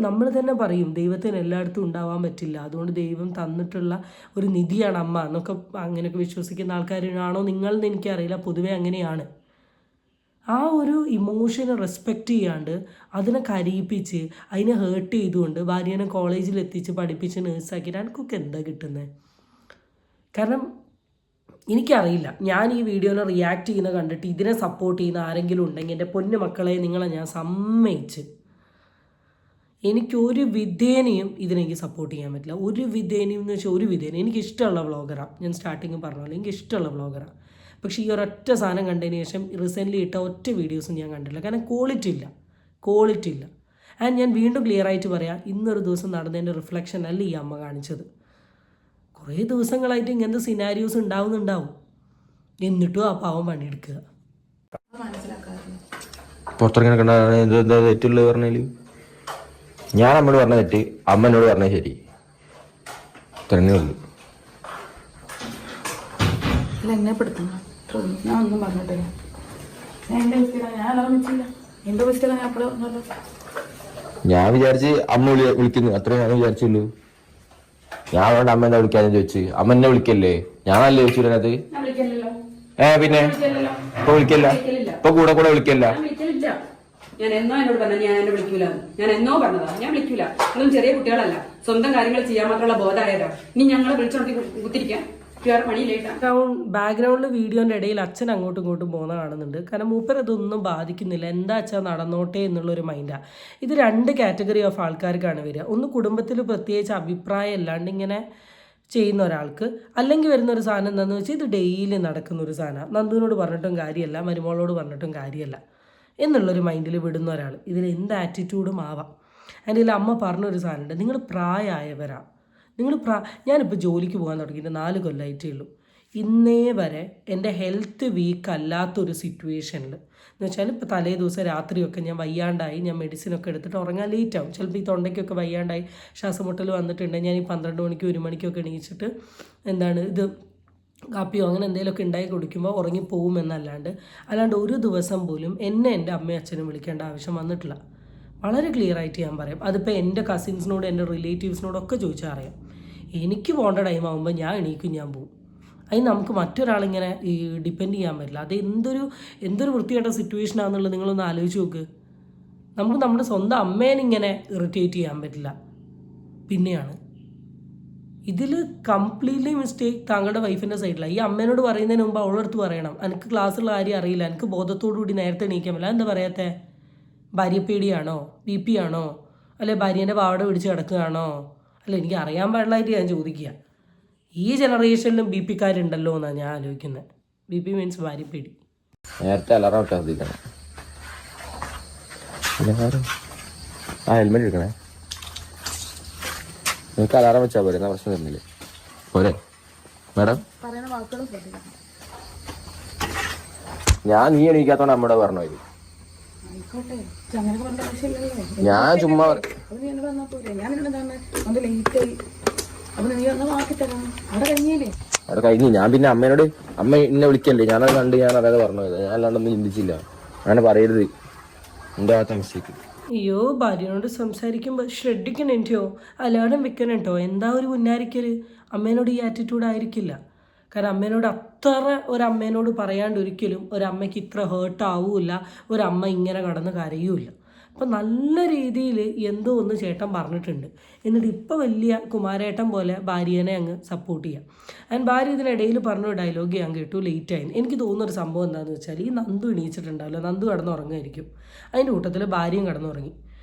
നമ്മൾ തന്നെ പറയും ദൈവത്തിന് എല്ലായിടത്തും ഉണ്ടാവാൻ പറ്റില്ല, അതുകൊണ്ട് ദൈവം തന്നിട്ടുള്ള ഒരു നിധിയാണ് അമ്മ എന്നൊക്കെ അങ്ങനെയൊക്കെ വിശ്വസിക്കുന്ന ആൾക്കാരാണോ നിങ്ങളെന്ന് എനിക്കറിയില്ല, പൊതുവെ അങ്ങനെയാണ്. ആ ഒരു ഇമോഷനെ റെസ്പെക്റ്റ് ചെയ്യാണ്ട് അതിനെ കരയിപ്പിച്ച് അതിനെ ഹേർട്ട് ചെയ്തുകൊണ്ട് ഭാര്യനെ കോളേജിൽ എത്തിച്ച് പഠിപ്പിച്ച് നേഴ്സാക്കിയിട്ട് എനിക്കൊക്കെ എന്താ കിട്ടുന്നത്? കാരണം എനിക്കറിയില്ല, ഞാൻ ഈ വീഡിയോനെ റിയാക്ട് ചെയ്യുന്ന കണ്ടിട്ട് ഇതിനെ സപ്പോർട്ട് ചെയ്യുന്ന ആരെങ്കിലും ഉണ്ടെങ്കിൽ എൻ്റെ പൊന്നു മക്കളെ നിങ്ങളെ ഞാൻ സമ്മതിച്ച്. എനിക്കൊരു വിധേനയും ഇതിനെനിക്ക് സപ്പോർട്ട് ചെയ്യാൻ പറ്റില്ല. ഒരു വിധേനയും എന്ന് വെച്ചാൽ ഒരു വിധേന. എനിക്കിഷ്ടമുള്ള വ്ളോഗറാണ്, ഞാൻ സ്റ്റാർട്ടിങ് പറഞ്ഞ പോലെ എനിക്കിഷ്ടമുള്ള വ്ളോഗറാണ്. പക്ഷേ ഈ ഒരൊറ്റ സാധനം കണ്ടതിന് ശേഷം റീസെൻ്റ്ലി ഇട്ട ഒറ്റ വീഡിയോസും ഞാൻ കണ്ടില്ല. കാരണം ക്വാളിറ്റി ഇല്ല. ആൻഡ് ഞാൻ വീണ്ടും ക്ലിയർ ആയിട്ട് പറയാം, ഇന്നൊരു ദിവസം നടന്നതിൻ്റെ റിഫ്ലക്ഷൻ അല്ല ഈ അമ്മ കാണിച്ചത്. കുറേ ദിവസങ്ങളായിട്ട് ഇങ്ങനത്തെ സിനാരിയോസ് ഉണ്ടാവും, എന്നിട്ടും ആ പാവം പണിയെടുക്കുക. പുറത്തിറങ്ങി തെറ്റുള്ളത് പറഞ്ഞാല് ഞാൻ അമ്മയോട് പറഞ്ഞ തെറ്റ്, അമ്മ എന്നോട് പറഞ്ഞ ശരി, തെരഞ്ഞെടുത്തു. എന്നെ പെടുത്തണം, ഞാൻ ഒന്നും പറഞ്ഞിട്ടില്ല. ഞാൻ എൻ്റെ മിസ്റ്റേക്കാണ്, ഞാൻ അല്ലാതെ വെച്ചില്ല. എൻ്റെ മിസ്റ്റേക്കാണ് ഞാൻ എപ്പോഴും പറഞ്ഞല്ലോ. ഞാൻ വിചാരിച്ച് അമ്മ വിളിക്കുന്നു, അത്രയും ഞാൻ വിചാരിച്ചുള്ളൂ. ഞാൻ അതുകൊണ്ട് അമ്മ എന്നെ വിളിക്കാന്ന് ചോദിച്ചു. അമ്മ എന്നെ വിളിക്കല്ലേ? ഞാനല്ലേ ചോദിച്ചിരുന്നത്? പിന്നെ ഇപ്പൊ വിളിക്കല്ല, ഇപ്പൊ കൂടെ വിളിക്കല്ല. ഞാൻ എന്നോ എന്നോട് പറഞ്ഞു ഞാൻ എന്നെ വിളിക്കൂല, ഞാൻ എന്നോ പറഞ്ഞതാ ഞാൻ വിളിക്കൂല. നിങ്ങളും ചെറിയ കുട്ടികളല്ല, സ്വന്തം കാര്യങ്ങൾ ചെയ്യാൻ മാത്രമുള്ള ബോധമായതാ. ഇനി ഞങ്ങളെ വിളിച്ചുണർത്തി കുത്തിരിക്കാൻ മണിയിലേട്ടാ. ബാക്ക്ഗ്രൗണ്ടിൽ വീഡിയോൻ്റെ ഇടയിൽ അച്ഛൻ അങ്ങോട്ടും ഇങ്ങോട്ടും പോകുന്ന കാണുന്നുണ്ട്. കാരണം മൂപ്പർ അതൊന്നും ബാധിക്കുന്നില്ല, എന്താ വെച്ചാൽ നടന്നോട്ടെ എന്നുള്ളൊരു മൈൻഡാണ്. ഇത് 2 കാറ്റഗറി ഓഫ് ആൾക്കാർക്കാണ് വരിക. ഒന്ന് കുടുംബത്തിൽ പ്രത്യേകിച്ച് അഭിപ്രായം അല്ലാണ്ട് ഇങ്ങനെ ചെയ്യുന്ന ഒരാൾക്ക്, അല്ലെങ്കിൽ വരുന്ന ഒരു സാധനം എന്താണെന്ന് വെച്ചാൽ ഇത് ഡെയിലി നടക്കുന്ന ഒരു സാധനമാണ്, നന്ദുവിനോട് പറഞ്ഞിട്ടും കാര്യമല്ല, മരുമോളോട് പറഞ്ഞിട്ടും കാര്യമല്ല എന്നുള്ളൊരു മൈൻഡിൽ വിടുന്ന ഒരാൾ. ഇതിൽ എന്ത് ആറ്റിറ്റ്യൂഡും ആവാം. അതിൻ്റെ ഇതിൽ അമ്മ പറഞ്ഞൊരു സാധനമുണ്ട്, നിങ്ങൾ പ്രായമായവരാണ്, ഞാനിപ്പോൾ ജോലിക്ക് പോകാൻ തുടങ്ങിയിട്ട് 4 കൊല്ലമായിട്ടേ ഉള്ളൂ. ഇന്നേ വരെ എൻ്റെ ഹെൽത്ത് വീക്ക് അല്ലാത്തൊരു സിറ്റുവേഷനിൽ എന്ന് വെച്ചാൽ ഇപ്പോൾ തലേ ദിവസം രാത്രിയൊക്കെ ഞാൻ വയ്യാണ്ടായി, ഞാൻ മെഡിസിനൊക്കെ എടുത്തിട്ട് ഉറങ്ങാൻ ലേറ്റ് ആവും. ചിലപ്പോൾ ഈ തൊണ്ടയ്ക്കൊക്കെ വയ്യാണ്ടായി ശ്വാസമുട്ടൽ വന്നിട്ടുണ്ട്, ഞാൻ ഈ 12 മണിക്ക് 1 മണിക്കൊക്കെ എണീച്ചിട്ട് ഇത് കാപ്പിയോ അങ്ങനെ എന്തെങ്കിലുമൊക്കെ ഉണ്ടായി കുടിക്കുമ്പോൾ അല്ലാണ്ട് ഒരു ദിവസം പോലും എന്നെ എൻ്റെ അമ്മയും അച്ഛനും വിളിക്കേണ്ട ആവശ്യം വന്നിട്ടില്ല. വളരെ ക്ലിയർ ആയിട്ട് ഞാൻ പറയാം. അതിപ്പോൾ എൻ്റെ കസിൻസിനോട് എൻ്റെ റിലേറ്റീവ്സിനോടൊക്കെ ചോദിച്ചാൽ അറിയാം. എനിക്ക് പോകേണ്ട ടൈം ആകുമ്പോൾ ഞാൻ എണീക്കും, ഞാൻ പോവും. അതിന് നമുക്ക് മറ്റൊരാളിങ്ങനെ ഡിപ്പെൻഡ് ചെയ്യാൻ പറ്റില്ല. അത് എന്തൊരു വൃത്തികെട്ട സിറ്റുവേഷൻ ആണെന്നുള്ളത് നിങ്ങളൊന്ന് ആലോചിച്ച് നോക്ക്. നമുക്ക് നമ്മുടെ സ്വന്തം അമ്മേനെ ഇങ്ങനെ ഇറിറ്റേറ്റ് ചെയ്യാൻ പറ്റില്ല. പിന്നെയാണ് ഇതിൽ കംപ്ലീറ്റ്ലി മിസ്റ്റേക്ക് താങ്കളുടെ വൈഫിൻ്റെ സൈഡിലാണ്. ഈ അമ്മേനോട് പറയുന്നതിന് മുമ്പ് അവളുടെ അടുത്ത് പറയണം, എനിക്ക് ക്ലാസ്സുള്ള കാര്യം അറിയില്ല, എനിക്ക് ബോധത്തോടു കൂടി നേരത്തെ എണീക്കാൻ പറ്റില്ല. എന്താ പറയാത്തേ? ഭാര്യപ്പേടിയാണോ, BP ആണോ, അല്ലെ ഭാര്യേൻ്റെ പാവട പിടിച്ച് കിടക്കുകയാണോ? അല്ല, എനിക്ക് അറിയാൻ പാടില്ലായിട്ട് ഞാൻ ചോദിക്കുക. ഈ ജനറേഷനിലും BP ക്കാരുണ്ടല്ലോ എന്നാണ് ഞാൻ ആലോചിക്കുന്നത്. BP മീൻസ് ഭാര്യപ്പേടി. നേരത്തെ അലാറം വെക്കാൻ ശ്രദ്ധിക്കണം. ഹെൽമെറ്റ് എടുക്കണേ. നിങ്ങൾക്ക് അലാറം വെച്ചാൽ പോരെ, എന്നാ പ്രശ്നം തരുന്നില്ലേ? പോരെ മാഡം? ഞാൻ നീ എണീക്കാത്തോണ്ട് അമ്മയോട് പറഞ്ഞു പോയത്. ഞാൻ ചുമ്മാ അവിടെ കഴിഞ്ഞു. ഞാൻ പിന്നെ അമ്മ എന്നെ വിളിക്കല്ലേ, ഞാനത് കണ്ട് ഞാൻ അതായത് പറഞ്ഞത്. ഞാൻ അല്ലാണ്ടൊന്നും ചിന്തിച്ചില്ല. അങ്ങനെ പറയരുത്, എൻ്റെ ഭാഗത്തെ മിസ്റ്റേക്ക്. അയ്യോ, ഭാര്യനോട് സംസാരിക്കുമ്പോൾ ശ്രദ്ധിക്കണം കേട്ടോ, അലാടം വെക്കണം കേട്ടോ. എന്താ ഒരു മുന്നാരിക്കൽ? അമ്മേനോട് ഈ ആറ്റിറ്റ്യൂഡ് ആയിരിക്കില്ല. കാരണം അമ്മേനോട് അത്ര ഒരമ്മേനോട് പറയാണ്ട് ഒരിക്കലും ഒരമ്മയ്ക്ക് ഇത്ര ഹേർട്ട് ആവില്ല, ഒരമ്മ ഇങ്ങനെ കടന്ന് കരയൂല. അപ്പം നല്ല രീതിയിൽ എന്തോ ഒന്ന് ചേട്ടൻ പറഞ്ഞിട്ടുണ്ട്. എന്നിട്ട് ഇപ്പോൾ വലിയ കുമാരേട്ടൻ പോലെ ഭാര്യേനെ അങ്ങ് സപ്പോർട്ട് ചെയ്യാം. ആൻഡ് ഭാര്യ ഇതിനിടയിൽ പറഞ്ഞൊരു ഡയലോഗ് ഞാൻ കേട്ടു, ലേറ്റായി. എനിക്ക് തോന്നുന്നൊരു സംഭവം എന്താണെന്ന് വെച്ചാൽ, ഈ നന്ദു എണീച്ചിട്ടുണ്ടാവില്ല, നന്ദു കിടന്നുറങ്ങുമായിരിക്കും. അതിൻ്റെ കൂട്ടത്തിൽ ഭാര്യയും കിടന്നുറങ്ങി.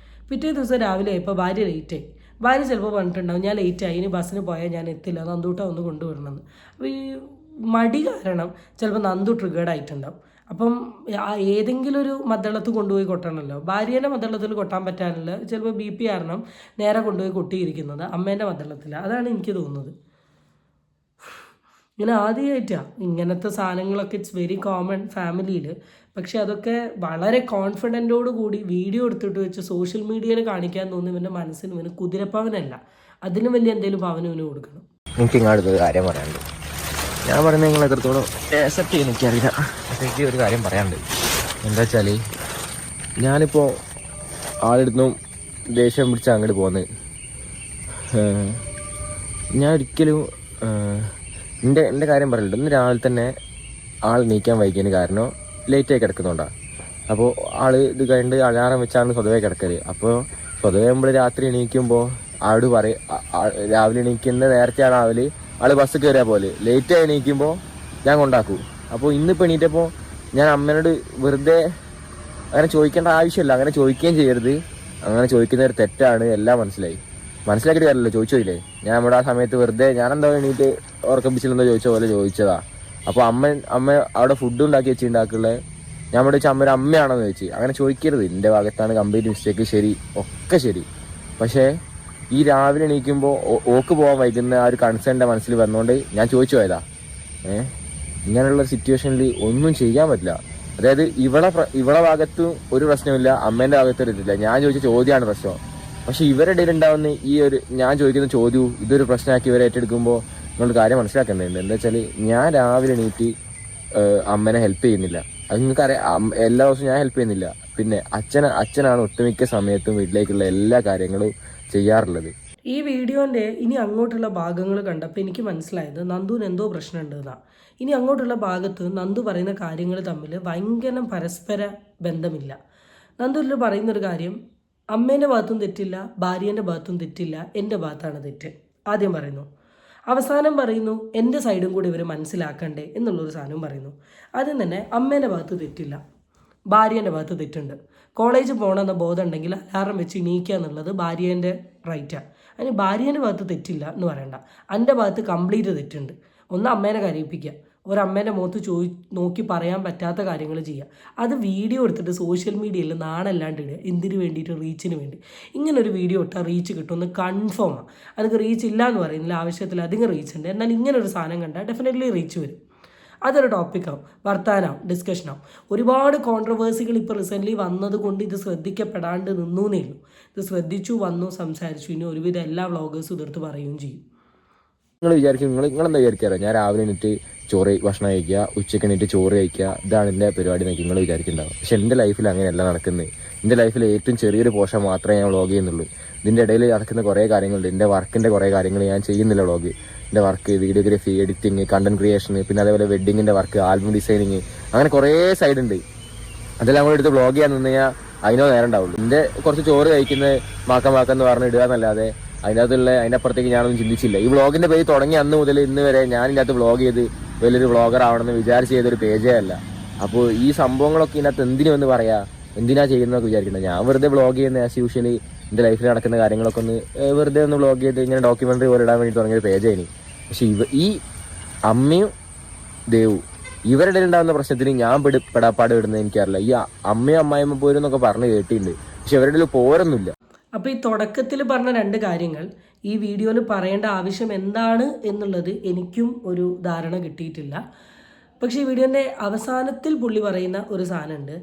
പിറ്റേ ദിവസം രാവിലെ ആയപ്പോൾ ഭാര്യ ലേറ്റായി. ഭാര്യ ചിലപ്പോൾ പറഞ്ഞിട്ടുണ്ടാവും, ഞാൻ ലേറ്റായി, ഇനി ബസ്സിന് പോയാൽ ഞാൻ എത്തില്ല, നന്ദൂട്ട ഒന്ന് കൊണ്ടുവരണമെന്ന്. അപ്പോൾ ഈ മടി കാരണം ചിലപ്പോൾ നന്ദു ട്രിഗേർഡ് ആയിട്ടുണ്ടാവും. അപ്പം ഏതെങ്കിലും ഒരു മദ്ദളത്ത് കൊണ്ടുപോയി കൊട്ടണമല്ലോ. ഭാര്യേൻ്റെ മദ്ദളത്തിൽ കൊട്ടാൻ പറ്റാനില്ല, ചിലപ്പോൾ BP കാരണം നേരെ കൊണ്ടുപോയി കൊട്ടിയിരിക്കുന്നത് അമ്മേൻ്റെ മദ്ദളത്തിൽ. അതാണ് എനിക്ക് തോന്നുന്നത്. ഇങ്ങനെ ആദ്യമായിട്ടാണ് ഇങ്ങനത്തെ സാധനങ്ങളൊക്കെ. ഇറ്റ്സ് വെരി കോമൺ ഫാമിലിയിൽ. പക്ഷെ അതൊക്കെ വളരെ കോൺഫിഡൻറ്റോട് കൂടി വീഡിയോ എടുത്തിട്ട് വെച്ച് സോഷ്യൽ മീഡിയയിൽ കാണിക്കാൻ തോന്നി ഇവൻ്റെ മനസ്സിന് ഇവന് കുതിരപ്പവനല്ല, അതിനും വലിയ എന്തെങ്കിലും പവന് ഇവന് കൊടുക്കണം. എനിക്ക് ഇങ്ങോട്ട് കാര്യം പറയാനുണ്ട്. ഞാൻ പറയുന്നത് നിങ്ങൾ എത്രത്തോളം ആക്സെപ്റ്റ് ചെയ്യുന്ന എനിക്കറിയില്ല. എനിക്ക് ഒരു കാര്യം പറയാനുണ്ട്. എന്താ വെച്ചാൽ, ഞാനിപ്പോൾ ആളെടുത്തും ദേഷ്യം പിടിച്ച് അങ്ങോട്ട് പോകുന്നത്, ഞാൻ ഒരിക്കലും എൻ്റെ കാര്യം പറയില്ല. ഇന്ന് രാവിലെ തന്നെ ആൾ നീക്കാൻ വൈകിയതിന് കാരണം ലേറ്റായി കിടക്കുന്നുണ്ടാണ്. അപ്പോൾ ആൾ ഇത് കഴിഞ്ഞിട്ട് അലാറം വെച്ചാണ് സ്വതവേ കിടക്കല്. അപ്പോൾ സ്വതവേ നമ്മൾ രാത്രി എണീക്കുമ്പോൾ ആളോട് പറയും, രാവിലെ എണീക്കുന്ന നേരത്തെയാണ് ആൾ ബസ് കയറിയാൽ പോലെ ലേറ്റായി എണീക്കുമ്പോൾ ഞാൻ കൊണ്ടാക്കൂ. അപ്പോൾ ഇന്നിപ്പോൾ എണീറ്റപ്പോൾ ഞാൻ അമ്മേനോട് വെറുതെ അങ്ങനെ ചോദിക്കേണ്ട ആവശ്യമില്ല, അങ്ങനെ ചോദിക്കുകയും ചെയ്യരുത്. അങ്ങനെ ചോദിക്കുന്നവർ തെറ്റാണ്, എല്ലാം മനസ്സിലാക്കിയിട്ട് കാര്യമല്ലോ. ചോദിച്ചില്ലേ, ഞാൻ നമ്മുടെ ആ സമയത്ത് വെറുതെ ഞാനെന്താ എണീറ്റ് ഉറക്കപ്പിച്ചില്ലെന്നോ ചോദിച്ച പോലെ ചോദിച്ചതാ. അപ്പോൾ അമ്മ അവിടെ ഫുഡ് ഉണ്ടാക്കി വെച്ചിട്ടുണ്ടാക്കുള്ളത് ഞാൻ അവിടെ വെച്ച് അമ്മ ഒരു അമ്മയാണെന്ന് ചോദിച്ചു. അങ്ങനെ ചോദിക്കരുത്. എൻ്റെ ഭാഗത്താണ് കംപ്ലീറ്റ് മിസ്റ്റേക്ക്, ശരി, ഒക്കെ ശരി. പക്ഷേ ഈ രാവിലെ എണീക്കുമ്പോൾ ഓക്ക് പോകാൻ വൈകുന്ന ആ ഒരു കൺസേണിൻ്റെ മനസ്സിൽ വന്നുകൊണ്ട് ഞാൻ ചോദിച്ചു പോയതാ. ഇങ്ങനെയുള്ള സിറ്റുവേഷനിൽ ഒന്നും ചെയ്യാൻ പറ്റില്ല. അതായത് ഇവളെ ഭാഗത്തും ഒരു പ്രശ്നമില്ല, അമ്മേൻ്റെ ഭാഗത്തും ഒരു ഞാൻ ചോദിച്ച ചോദ്യമാണ് പ്രശ്നം. പക്ഷെ ഇവരുടെ ഇടയിൽ ഉണ്ടാവുന്ന ഈ ഒരു ഞാൻ ചോദിക്കുന്ന ചോദ്യവും ഇതൊരു പ്രശ്നമാക്കി ഇവരെ ഏറ്റെടുക്കുമ്പോൾ നിങ്ങളൊരു കാര്യം മനസ്സിലാക്കേണ്ടതുണ്ട്. എന്താ വെച്ചാൽ, ഞാൻ രാവിലെ എണീറ്റ് അമ്മേനെ ഹെൽപ്പ് ചെയ്യുന്നില്ല. അത് നിങ്ങൾക്കറിയാം, എല്ലാ ദിവസവും ഞാൻ ഹെൽപ്പ് ചെയ്യുന്നില്ല. പിന്നെ അച്ഛനാണ് ഒട്ടുമിക്ക സമയത്തും വീട്ടിലേക്കുള്ള എല്ലാ കാര്യങ്ങളും ചെയ്യാറുള്ളത്. ഈ വീഡിയോൻ്റെ ഇനി അങ്ങോട്ടുള്ള ഭാഗങ്ങൾ കണ്ടപ്പോൾ എനിക്ക് മനസ്സിലായത് നന്ദുവിന് എന്തോ പ്രശ്നമുണ്ട് എന്നാണ്. ഇനി അങ്ങോട്ടുള്ള ഭാഗത്ത് നന്ദു പറയുന്ന കാര്യങ്ങൾ തമ്മിൽ ഭയങ്കര പരസ്പര ബന്ധമില്ല. നന്ദുവിൽ പറയുന്നൊരു കാര്യം, അമ്മേൻ്റെ ഭാഗത്തും തെറ്റില്ല, ഭാര്യേൻ്റെ ഭാഗത്തും തെറ്റില്ല, എൻ്റെ ഭാഗത്താണ് തെറ്റ് ആദ്യം പറയുന്നു. അവസാനം പറയുന്നു എൻ്റെ സൈഡും കൂടി ഇവർ മനസ്സിലാക്കണ്ടേ എന്നുള്ളൊരു സാധനം പറയുന്നു. ആദ്യം തന്നെ അമ്മേൻ്റെ ഭാഗത്ത് തെറ്റില്ല, ഭാര്യേൻ്റെ ഭാഗത്ത് തെറ്റുണ്ട്. കോളേജ് പോകണമെന്ന ബോധം ഉണ്ടെങ്കിൽ അലാറം വെച്ച് എണീക്കുക എന്നുള്ളത് ഭാര്യേൻ്റെ റൈറ്റാണ്. അതിന് ഭാര്യേൻ്റെ ഭാഗത്ത് തെറ്റില്ല എന്ന് പറയണ്ട, എൻ്റെ ഭാഗത്ത് കംപ്ലീറ്റ് തെറ്റുണ്ട്. ഒന്ന് അമ്മേനെ കരയിപ്പിക്കുക, ഒരമ്മേൻ്റെ മുഖത്ത് നോക്കി പറയാൻ പറ്റാത്ത കാര്യങ്ങൾ ചെയ്യുക, അത് വീഡിയോ എടുത്തിട്ട് സോഷ്യൽ മീഡിയയിൽ നാണല്ലാണ്ട് ഇടുക. എന്തിനു വേണ്ടിയിട്ട്? റീച്ചിന് വേണ്ടി. ഇങ്ങനൊരു വീഡിയോ ഇട്ടാൽ റീച്ച് കിട്ടുമെന്ന് കൺഫേമാണ്. അതൊക്കെ റീച്ച് ഇല്ല എന്ന് പറയുന്നില്ല, ആവശ്യത്തിലധികം റീച്ച് ഉണ്ട്. എന്നാൽ ഇങ്ങനൊരു സാധനം കണ്ടാൽ ഡെഫിനറ്റ്ലി റീച്ച് വരും. അതൊരു ടോപ്പിക്കാവും, വർത്താനാവും, ഡിസ്കഷനാവും. ഒരുപാട് കോൺട്രവേഴ്സികൾ ഇപ്പോൾ റീസെൻ്റ്ലി വന്നത് കൊണ്ട് ഇത് ശ്രദ്ധിക്കപ്പെടാണ്ട് നിന്നേ ഉള്ളൂ. ഇത് ശ്രദ്ധിച്ചു, വന്നു, സംസാരിച്ചു. ഇനി ഒരുവിധം എല്ലാ വ്ളോഗേഴ്സും ഇതെടുത്ത് പറയുകയും ചെയ്യും. നിങ്ങൾ വിചാരിക്കും, നിങ്ങളെന്താ വിചാരിക്കാറോ ഞാൻ രാവിലെ എണീറ്റ് ചോറ് ഭക്ഷണം കഴിക്കുക, ഉച്ചയ്ക്ക് എണീറ്റ് ചോറ് കഴിക്കുക, ഇതാണ് എൻ്റെ പരിപാടി എന്നൊക്കെ നിങ്ങൾ വിചാരിക്കുന്നുണ്ടാവും. പക്ഷെ എൻ്റെ ലൈഫിൽ അങ്ങനെയല്ല നടക്കുന്നത്. എൻ്റെ ലൈഫിൽ ഏറ്റവും ചെറിയൊരു പോർഷൻ മാത്രമേ ഞാൻ വ്ളോഗ് ചെയ്യുന്നുള്ളൂ. ഇതിൻ്റെ ഇടയിൽ നടക്കുന്ന കുറേ കാര്യങ്ങളുണ്ട്. എൻ്റെ വർക്കിൻ്റെ കുറേ കാര്യങ്ങൾ ഞാൻ ചെയ്യുന്നില്ല വ്ളോഗ്. എൻ്റെ work videography, editing, content creation, പിന്നെ അതേപോലെ വെഡ്ഡിങ്ങിൻ്റെ വർക്ക്, ആൽബം ഡിസൈനിങ്, അങ്ങനെ കുറേ സൈഡുണ്ട്. അതെല്ലാം കൂടെ എടുത്ത് വ്ളോഗ് ചെയ്യാൻ നിന്ന് കഴിഞ്ഞാൽ അതിനോ നേരം ഉണ്ടാവുള്ളൂ. എൻ്റെ കുറച്ച് ചോറ് കഴിക്കുന്നത് മാക്കെന്ന് പറഞ്ഞ് ഇടുക എന്നല്ലാതെ അതിൻ്റെ അപ്പുറത്തേക്ക് ഞാനൊന്നും ചിന്തിച്ചില്ല. ഈ വ്ളോഗിൻ്റെ പേജ് തുടങ്ങി അന്ന് മുതൽ ഇന്ന് വരെ ഞാൻ ഇതിനകത്ത് വ്ളോഗ് ചെയ്ത് വലിയൊരു വ്ളോഗർ ആവണമെന്ന് വിചാരിച്ച് ചെയ്തൊരു പേജേ അല്ല. അപ്പോൾ ഈ സംഭവങ്ങളൊക്കെ ഇതിനകത്ത് എന്തിനുമെന്ന് പറയാ, എന്തിനാ ചെയ്യുന്നതൊക്കെ വിചാരിക്കുന്നത്. ഞാൻ വെറുതെ വ്ളോഗ് ചെയ്യുന്ന ആസ് യൂഷ്വലി എൻ്റെ ലൈഫിൽ നടക്കുന്ന കാര്യങ്ങളൊക്കെ ഒന്ന് വെറുതെ ഒന്ന് വ്ളോഗ് ചെയ്ത് ഇങ്ങനെ ഡോക്യുമെൻ്ററി പോലെ ഇടാൻ വേണ്ടി തുടങ്ങിയൊരു പേജായിനി. പക്ഷെ ഈ അമ്മയും ദേവും ഇവരുടെ ഉണ്ടാകുന്ന പ്രശ്നത്തിന് ഞാൻ പെടാപ്പാട് വിടുന്നത് എനിക്കറിയില്ല. ഈ അമ്മയും അമ്മായിമ്മ പോരും എന്നൊക്കെ പറഞ്ഞ് കേട്ടിട്ടുണ്ട്, പക്ഷെ ഇവരുടെ പോരൊന്നുമില്ല. അപ്പോൾ ഈ തുടക്കത്തിൽ പറഞ്ഞ 2 കാര്യങ്ങൾ ഈ വീഡിയോയിൽ പറയേണ്ട ആവശ്യം എന്താണ് എന്നുള്ളത് എനിക്കും ഒരു ധാരണ കിട്ടിയിട്ടില്ല. പക്ഷേ ഈ വീഡിയോൻ്റെ അവസാനത്തിൽ പുള്ളി പറയുന്ന ഒരു സാധനമുണ്ട്.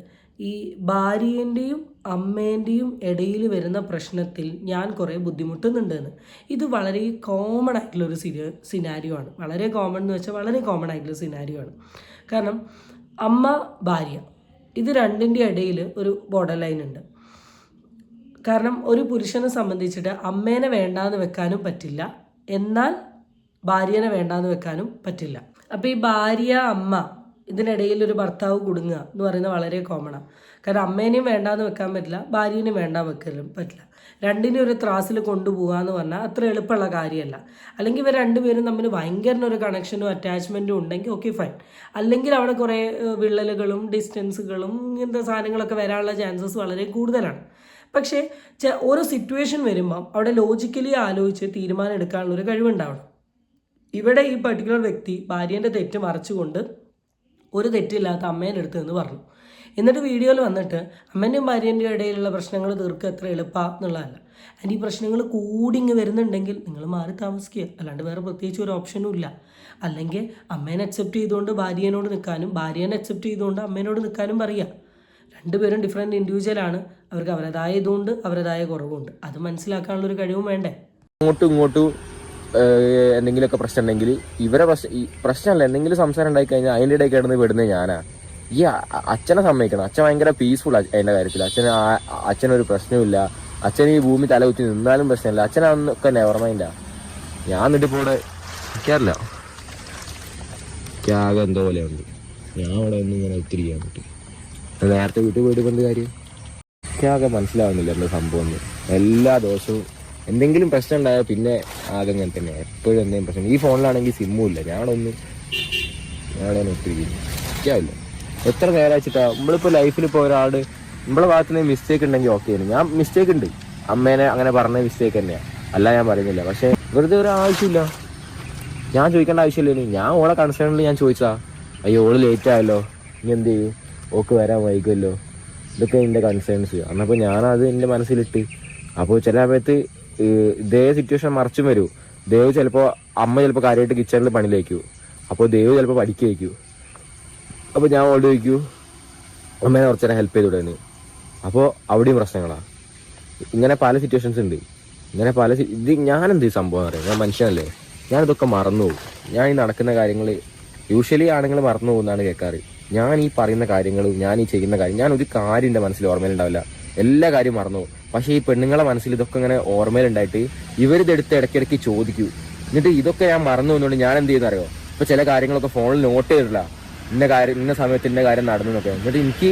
ഈ ഭാര്യേൻ്റെയും അമ്മേൻ്റെയും ഇടയിൽ വരുന്ന പ്രശ്നത്തിൽ ഞാൻ കുറേ ബുദ്ധിമുട്ടുന്നുണ്ടെന്ന്. ഇത് വളരെ കോമൺ ആയിട്ടുള്ളൊരു സിനാരിയോ ആണ്. വളരെ കോമൺ എന്ന് വെച്ചാൽ വളരെ കോമൺ ആയിട്ടുള്ള സിനാരിയോ ആണ്. കാരണം അമ്മ ഭാര്യ ഇത് രണ്ടിൻ്റെ ഇടയിൽ ഒരു ബോർഡർ ലൈൻ ഉണ്ട്. കാരണം ഒരു പുരുഷനെ സംബന്ധിച്ചിട്ട് അമ്മേനെ വേണ്ടാന്ന് വെക്കാനും പറ്റില്ല, എന്നാൽ ഭാര്യേനെ വേണ്ടാന്ന് വെക്കാനും പറ്റില്ല. അപ്പോൾ ഈ ഭാര്യ അമ്മ ഇതിനിടയിൽ ഒരു ഭർത്താവ് കുടുങ്ങുക എന്ന് പറയുന്നത് വളരെ കോമണാണ്. കാരണം അമ്മേനെയും വേണ്ടാന്ന് വെക്കാൻ പറ്റില്ല, ഭാര്യേനെയും വേണ്ടാൻ വെക്കാനും പറ്റില്ല. രണ്ടിനും ഒരു ത്രാസിൽ കൊണ്ടുപോകുക എന്ന് പറഞ്ഞാൽ അത്ര എളുപ്പമുള്ള കാര്യമല്ല. അല്ലെങ്കിൽ ഇവർ രണ്ടുപേരും തമ്മിൽ ഭയങ്കര ഒരു കണക്ഷനും അറ്റാച്ച്മെൻറ്റും ഉണ്ടെങ്കിൽ ഓക്കെ ഫൈൻ. അല്ലെങ്കിൽ അവിടെ കുറേ വിള്ളലുകളും ഡിസ്റ്റൻസുകളും ഇങ്ങനത്തെ സാധനങ്ങളൊക്കെ വരാനുള്ള ചാൻസസ് വളരെ കൂടുതലാണ്. പക്ഷേ ഓരോ സിറ്റുവേഷൻ വരുമ്പം അവിടെ ലോജിക്കലി ആലോചിച്ച് തീരുമാനം എടുക്കാനുള്ളൊരു കഴിവുണ്ടാവണം. ഇവിടെ ഈ പർട്ടിക്കുലർ വ്യക്തി ഭാര്യേൻ്റെ തെറ്റ് മറച്ചുകൊണ്ട് ഒരു തെറ്റില്ലാത്ത അമ്മേൻ്റെ അടുത്ത് എന്ന് പറഞ്ഞു. എന്നിട്ട് വീഡിയോയിൽ വന്നിട്ട് അമ്മേൻ്റെയും ഭാര്യേൻ്റെയും ഇടയിലുള്ള പ്രശ്നങ്ങൾ തീർക്കുക എത്ര എളുപ്പമാണ് എന്നുള്ളതല്ല. ആൻഡ് ഈ പ്രശ്നങ്ങൾ കൂടിങ്ങ് വരുന്നുണ്ടെങ്കിൽ നിങ്ങൾ മാറി താമസിക്കുക, അല്ലാണ്ട് വേറെ പ്രത്യേകിച്ച് ഒരു ഓപ്ഷനും ഇല്ല. അല്ലെങ്കിൽ അമ്മേനെ അക്സെപ്റ്റ് ചെയ്തുകൊണ്ട് ഭാര്യേനോട് നിൽക്കാനും ഭാര്യേനെ അക്സെപ്റ്റ് ചെയ്തുകൊണ്ട് അമ്മേനോട് നിൽക്കാനും പറയുക. രണ്ടുപേരും ഡിഫറെൻറ്റ് ഇൻഡിവിജ്വലാണ്, അവർക്ക് അവരുടേതായ ഇതുകൊണ്ട് അവരുടേതായ കുറവുണ്ട്. അത് മനസ്സിലാക്കാനുള്ളൊരു കഴിവും വേണ്ടേ. ഇങ്ങോട്ടും എന്തെങ്കിലുമൊക്കെ പ്രശ്നം ഉണ്ടെങ്കിൽ ഇവരെ പ്രശ്നമല്ല, എന്തെങ്കിലും സംസാരം ഉണ്ടായി കഴിഞ്ഞാൽ അതിൻ്റെ ഇടയിൽ കിടന്ന് വിടുന്നത് ഞാനാ. ഈ അച്ഛനെ സമ്മതിക്കണം. അച്ഛൻ ഭയങ്കര പീസ്ഫുൾ അതിൻ്റെ കാര്യത്തിൽ. അച്ഛനൊരു പ്രശ്നമില്ല. അച്ഛൻ ഈ ഭൂമി തലകുത്തി നിന്നാലും പ്രശ്നമില്ല. അച്ഛനൊക്കെ നെവർ മൈൻഡാ. ഞാൻ എന്നിട്ട് ഇപ്പോൾ ഇവിടെ എനിക്കറിയില്ല, ആകെ എന്തോ പോലെ ഉണ്ട്. ഞാൻ അവിടെ ഒന്നും ഇങ്ങനെ ഒത്തിരിക്കാൻ പറ്റും. നേരത്തെ വീട്ടിൽ പോയിട്ട് കൊണ്ട് കാര്യം ആകെ മനസ്സിലാവുന്നില്ല എന്താ സംഭവം. എല്ലാ ദിവസവും എന്തെങ്കിലും പ്രശ്നം ഉണ്ടായാൽ പിന്നെ ആകെ അങ്ങനെ തന്നെ, എപ്പോഴും എന്തെങ്കിലും പ്രശ്നം. ഈ ഫോണിലാണെങ്കിൽ സിമ്മും ഇല്ല. ഞാൻ അവിടെ ഒത്തിരിക്കുന്നു എനിക്കാവില്ല. എത്ര നേരം വെച്ചിട്ടാ നമ്മളിപ്പോൾ ലൈഫിലിപ്പോൾ ഒരാൾ നമ്മളെ ഭാഗത്ത് നിന്ന് മിസ്റ്റേക്ക് ഉണ്ടെങ്കിൽ ഓക്കെ ആണ്. ഞാൻ മിസ്റ്റേക്ക് ഉണ്ട്, അമ്മേനെ അങ്ങനെ പറഞ്ഞ മിസ്റ്റേക്ക് തന്നെയാണ്, അല്ല ഞാൻ പറയുന്നില്ല. പക്ഷേ വെറുതെ ഒരു ആവശ്യമില്ല, ഞാൻ ചോദിക്കേണ്ട ആവശ്യമില്ല. ഞാൻ ഓളെ കൺസേണിൽ ഞാൻ ചോദിച്ചാ അയ്യോ ഓള് ലേറ്റ് ആയല്ലോ, ഇനി എന്ത് ചെയ്യും, ഓക്ക് വരാൻ വൈകുമല്ലോ, ഇതൊക്കെ എൻ്റെ കൺസേൺസ്. എന്നപ്പോൾ ഞാനത് എൻ്റെ മനസ്സിലിട്ട്. അപ്പോൾ ചില സമയത്ത് ഇതേ സിറ്റുവേഷൻ മറിച്ചും വരൂ. ദേവ് ചിലപ്പോൾ അമ്മ ചിലപ്പോൾ കാര്യമായിട്ട് കിച്ചണിൽ പണിയിലേക്കൂ, അപ്പോൾ ദേവ് ചിലപ്പോൾ പഠിക്കുകയ്ക്കൂ. അപ്പോൾ ഞാൻ ഓൾഡ് ചോദിക്കൂ അമ്മേനെ കുറച്ച് നേരം ഹെൽപ്പ് ചെയ്ത് വിടാന്. അപ്പോൾ അവിടെയും പ്രശ്നങ്ങളാണ്. ഇങ്ങനെ പല സിറ്റുവേഷൻസ് ഉണ്ട്. ഇങ്ങനെ ഇത് ഞാനെന്ത് സംഭവം അറിയാം, ഞാൻ മനുഷ്യനല്ലേ, ഞാനിതൊക്കെ മറന്നു പോകും. ഞാൻ ഈ നടക്കുന്ന കാര്യങ്ങൾ യൂഷ്വലി ആണുങ്ങൾ മറന്നു പോകുന്നതാണ് കേൾക്കാറ്. ഞാൻ ഈ പറയുന്ന കാര്യങ്ങളും ഞാൻ ഈ ചെയ്യുന്ന കാര്യം, ഞാൻ ഒരു കാര്യം എൻ്റെ മനസ്സിൽ ഓർമ്മയിലുണ്ടാവില്ല, എല്ലാ കാര്യവും മറന്നു പോകും. പക്ഷേ ഈ പെണ്ണുങ്ങളെ മനസ്സിൽ ഇതൊക്കെ ഇങ്ങനെ ഓർമ്മയിലുണ്ടായിട്ട് ഇവരിതെടുത്ത് ഇടയ്ക്കിടയ്ക്ക് ചോദിക്കൂ. എന്നിട്ട് ഇതൊക്കെ ഞാൻ മറന്നു പോകുന്നുണ്ട് ഞാൻ എന്ത് ചെയ്യുന്നറിയോ, ഇപ്പോൾ ചില കാര്യങ്ങളൊക്കെ ഫോണിൽ നോട്ട് ചെയ്തിട്ടില്ല, ഇന്ന സമയത്ത് ഇന്ന കാര്യം നടന്നു എന്നൊക്കെ. എന്നിട്ട്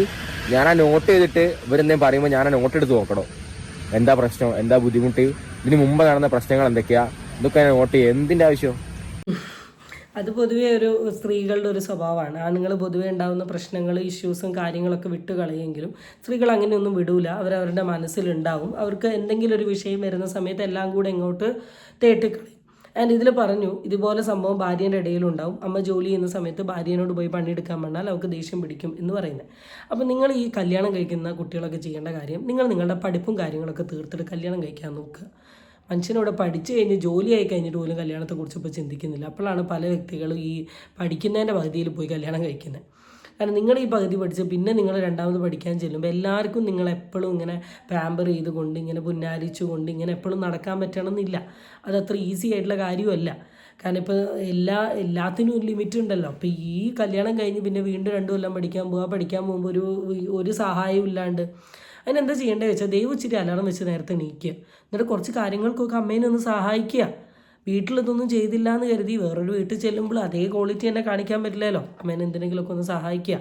ഞാൻ ആ നോട്ട് ചെയ്തിട്ട് ഇവരെന്തെങ്കിലും പറയുമ്പോൾ ഞാൻ ആ നോട്ട് എടുത്ത് നോക്കണോ, എന്താ പ്രശ്നം, എന്താ ബുദ്ധിമുട്ട്, ഇതിന് മുമ്പ് നടന്ന പ്രശ്നങ്ങൾ എന്തൊക്കെയാ, ഇതൊക്കെ നോട്ട് ചെയ്യുക. എന്തിൻ്റെ ആവശ്യം? അത് പൊതുവേ ഒരു സ്ത്രീകളുടെ ഒരു സ്വഭാവമാണ്. ആണുങ്ങൾ പൊതുവേ ഉണ്ടാകുന്ന പ്രശ്നങ്ങൾ, ഇഷ്യൂസും കാര്യങ്ങളൊക്കെ വിട്ട് കളയെങ്കിലും സ്ത്രീകൾ അങ്ങനെയൊന്നും വിടൂല. അവരവരുടെ മനസ്സിലുണ്ടാവും. അവർക്ക് എന്തെങ്കിലും ഒരു വിഷയം വരുന്ന സമയത്ത് എല്ലാം കൂടെ ഇങ്ങോട്ട് തേട്ടിക്കളയും. ആൻഡ് ഇതിൽ പറഞ്ഞു ഇതുപോലെ സംഭവം ഭാര്യേൻ്റെ ഇടയിലുണ്ടാവും. അമ്മ ജോലി ചെയ്യുന്ന സമയത്ത് ഭാര്യനോട് പോയി പണിയെടുക്കാൻ പറഞ്ഞാൽ അവർക്ക് ദേഷ്യം പിടിക്കും എന്ന് പറയുന്നത്. അപ്പം നിങ്ങൾ ഈ കല്യാണം കഴിക്കുന്ന കുട്ടികളൊക്കെ ചെയ്യേണ്ട കാര്യം, നിങ്ങൾ നിങ്ങളുടെ പഠിപ്പും കാര്യങ്ങളൊക്കെ തീർത്തിട്ട് കല്യാണം കഴിക്കാൻ നോക്കുക. മനുഷ്യനോട് പഠിച്ചു കഴിഞ്ഞ് ജോലിയായി കഴിഞ്ഞിട്ട് പോലും കല്യാണത്തെക്കുറിച്ച് ഇപ്പോൾ ചിന്തിക്കുന്നില്ല. അപ്പോഴാണ് പല വ്യക്തികളും ഈ പഠിക്കുന്നതിൻ്റെ പകുതിയിൽ പോയി കല്യാണം കഴിക്കുന്നത്. കാരണം നിങ്ങൾ ഈ പകുതി പഠിച്ച് പിന്നെ നിങ്ങൾ രണ്ടാമത് പഠിക്കാൻ ചെല്ലുമ്പോൾ എല്ലാവർക്കും നിങ്ങൾ എപ്പോഴും ഇങ്ങനെ പാമ്പർ ചെയ്തുകൊണ്ട് ഇങ്ങനെ പുന്നാരിച്ചുകൊണ്ട് ഇങ്ങനെ എപ്പോഴും നടക്കാൻ പറ്റണമെന്നില്ല. അതത്ര ഈസി ആയിട്ടുള്ള കാര്യമല്ല. കാരണം ഇപ്പോൾ എല്ലാത്തിനും ഒരു ലിമിറ്റ് ഉണ്ടല്ലോ. അപ്പോൾ ഈ കല്യാണം കഴിഞ്ഞ് പിന്നെ വീണ്ടും 2 കൊല്ലം പഠിക്കാൻ പോകുമ്പോൾ ഒരു സഹായവും ഇല്ലാണ്ട് അതിനെന്താ ചെയ്യേണ്ടത് വെച്ചാൽ ദൈവം ഇച്ചിരി അലാറം വെച്ച് നേരത്തെ എണീക്കുക. എന്നിട്ട് കുറച്ച് കാര്യങ്ങൾക്കൊക്കെ അമ്മേനെ ഒന്ന് സഹായിക്കുക. വീട്ടിലിതൊന്നും ചെയ്തില്ല എന്ന് കരുതി വേറൊരു വീട്ടിൽ ചെല്ലുമ്പോൾ അതേ ക്വാളിറ്റി തന്നെ കാണിക്കാൻ പറ്റില്ലല്ലോ. അമ്മേനെ എന്തിനെങ്കിലുമൊക്കെ ഒന്ന് സഹായിക്കുക.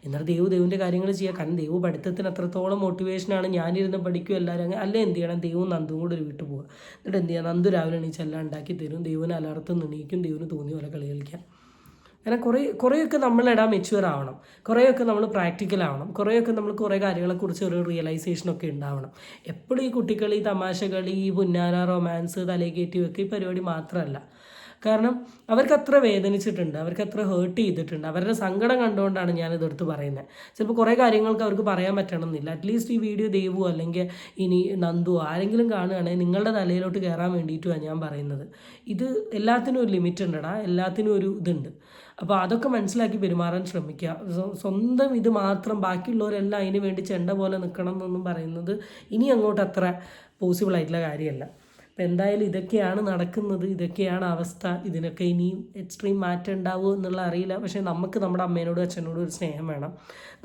എന്നിട്ട് ദൈവത്തിൻ്റെ കാര്യങ്ങൾ ചെയ്യുക. കാരണം ദൈവം പഠിത്തത്തിന് അത്രത്തോളം മോട്ടിവേഷനാണ്. ഞാനിരുന്ന് പഠിക്കും എല്ലാവരും അങ്ങനെ അല്ലേ. എന്ത് ചെയ്യണം, ദൈവവും നന്ദും കൂടെ ഒരു വീട്ടിൽ പോവുക. എന്നിട്ട് എന്ത് ചെയ്യുക, നന്ദു രാവിലെ എണീച്ച് എല്ലാം ഉണ്ടാക്കി തരും. ദൈവന് അലാറത്തുനിന്ന് എണീക്കും. ദൈവന് തോന്നിയ പോലെ കളി കളിക്കാം. അങ്ങനെ കുറേയൊക്കെ നമ്മളിടാൻ മെച്യൂർ ആവണം. കുറേയൊക്കെ നമ്മൾ പ്രാക്ടിക്കൽ ആവണം. കുറേയൊക്കെ നമ്മൾ കുറേ കാര്യങ്ങളെക്കുറിച്ച് ഒരു റിയലൈസേഷനൊക്കെ ഉണ്ടാവണം. എപ്പോഴും ഈ കുട്ടികളി, തമാശകളി, ഈ പുന്നാര, റൊമാൻസ്, തലകേറ്റി വെക്കുക ഈ പരിപാടി മാത്രമല്ല. കാരണം അവർക്ക് അത്ര വേദനിച്ചിട്ടുണ്ട്, അവർക്ക് അത്ര ഹേർട്ട് ചെയ്തിട്ടുണ്ട്. അവരുടെ സങ്കടം കണ്ടുകൊണ്ടാണ് ഞാനിതെടുത്ത് പറയുന്നത്. ചിലപ്പോൾ കുറേ കാര്യങ്ങൾക്ക് അവർക്ക് പറയാൻ പറ്റണമെന്നില്ല. അറ്റ്ലീസ്റ്റ് ഈ വീഡിയോ ദൈവമോ അല്ലെങ്കിൽ ഇനി നന്ദുവോ ആരെങ്കിലും കാണുകയാണെങ്കിൽ നിങ്ങളുടെ തലയിലോട്ട് കയറാൻ വേണ്ടിയിട്ടുമാണ് ഞാൻ പറയുന്നത്. ഇത് എല്ലാത്തിനും ഒരു ലിമിറ്റ് ഉണ്ടടാ, എല്ലാത്തിനും ഒരു ഇതുണ്ട്. അപ്പോൾ അതൊക്കെ മനസ്സിലാക്കി പെരുമാറാൻ ശ്രമിക്കുക. സ്വന്തം ഇത് മാത്രം ബാക്കിയുള്ളവരെല്ലാം അതിന് വേണ്ടി ചെണ്ട പോലെ നിൽക്കണം എന്നൊന്നും പറയുന്നത് ഇനി അങ്ങോട്ട് അത്ര പോസിബിൾ ആയിട്ടുള്ള കാര്യമല്ല. അപ്പോൾ എന്തായാലും ഇതൊക്കെയാണ് നടക്കുന്നത്, ഇതൊക്കെയാണ് അവസ്ഥ. ഇതിനൊക്കെ ഇനിയും എക്സ്ട്രീം മാറ്റം ഉണ്ടാവുമോ എന്നുള്ള അറിയില്ല. പക്ഷേ നമുക്ക് നമ്മുടെ അമ്മേനോടും അച്ഛനോടും ഒരു സ്നേഹം വേണം.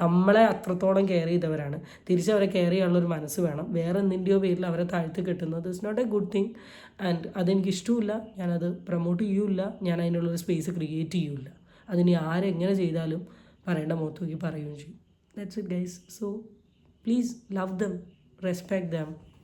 നമ്മളെ അത്രത്തോളം കെയർ ചെയ്തവരാണ്. തിരിച്ചവരെ കെയർ ചെയ്യാനുള്ളൊരു മനസ്സ് വേണം. വേറെ എന്തിൻ്റെയോ പേരിൽ അവരെ താഴ്ത്തി കെട്ടുന്നത് it's not a good thing. And അതെനിക്കിഷ്ടമില്ല. ഞാനത് പ്രൊമോട്ട് ചെയ്യൂല. ഞാൻ അതിനുള്ളൊരു സ്പേസ് ക്രിയേറ്റ് ചെയ്യൂല. അതിന് ആരെങ്ങനെ ചെയ്താലും പറയേണ്ട മുഖത്ത് നോക്കി പറയുകയും ചെയ്യും. That's it guys. So please love dum, respect dum.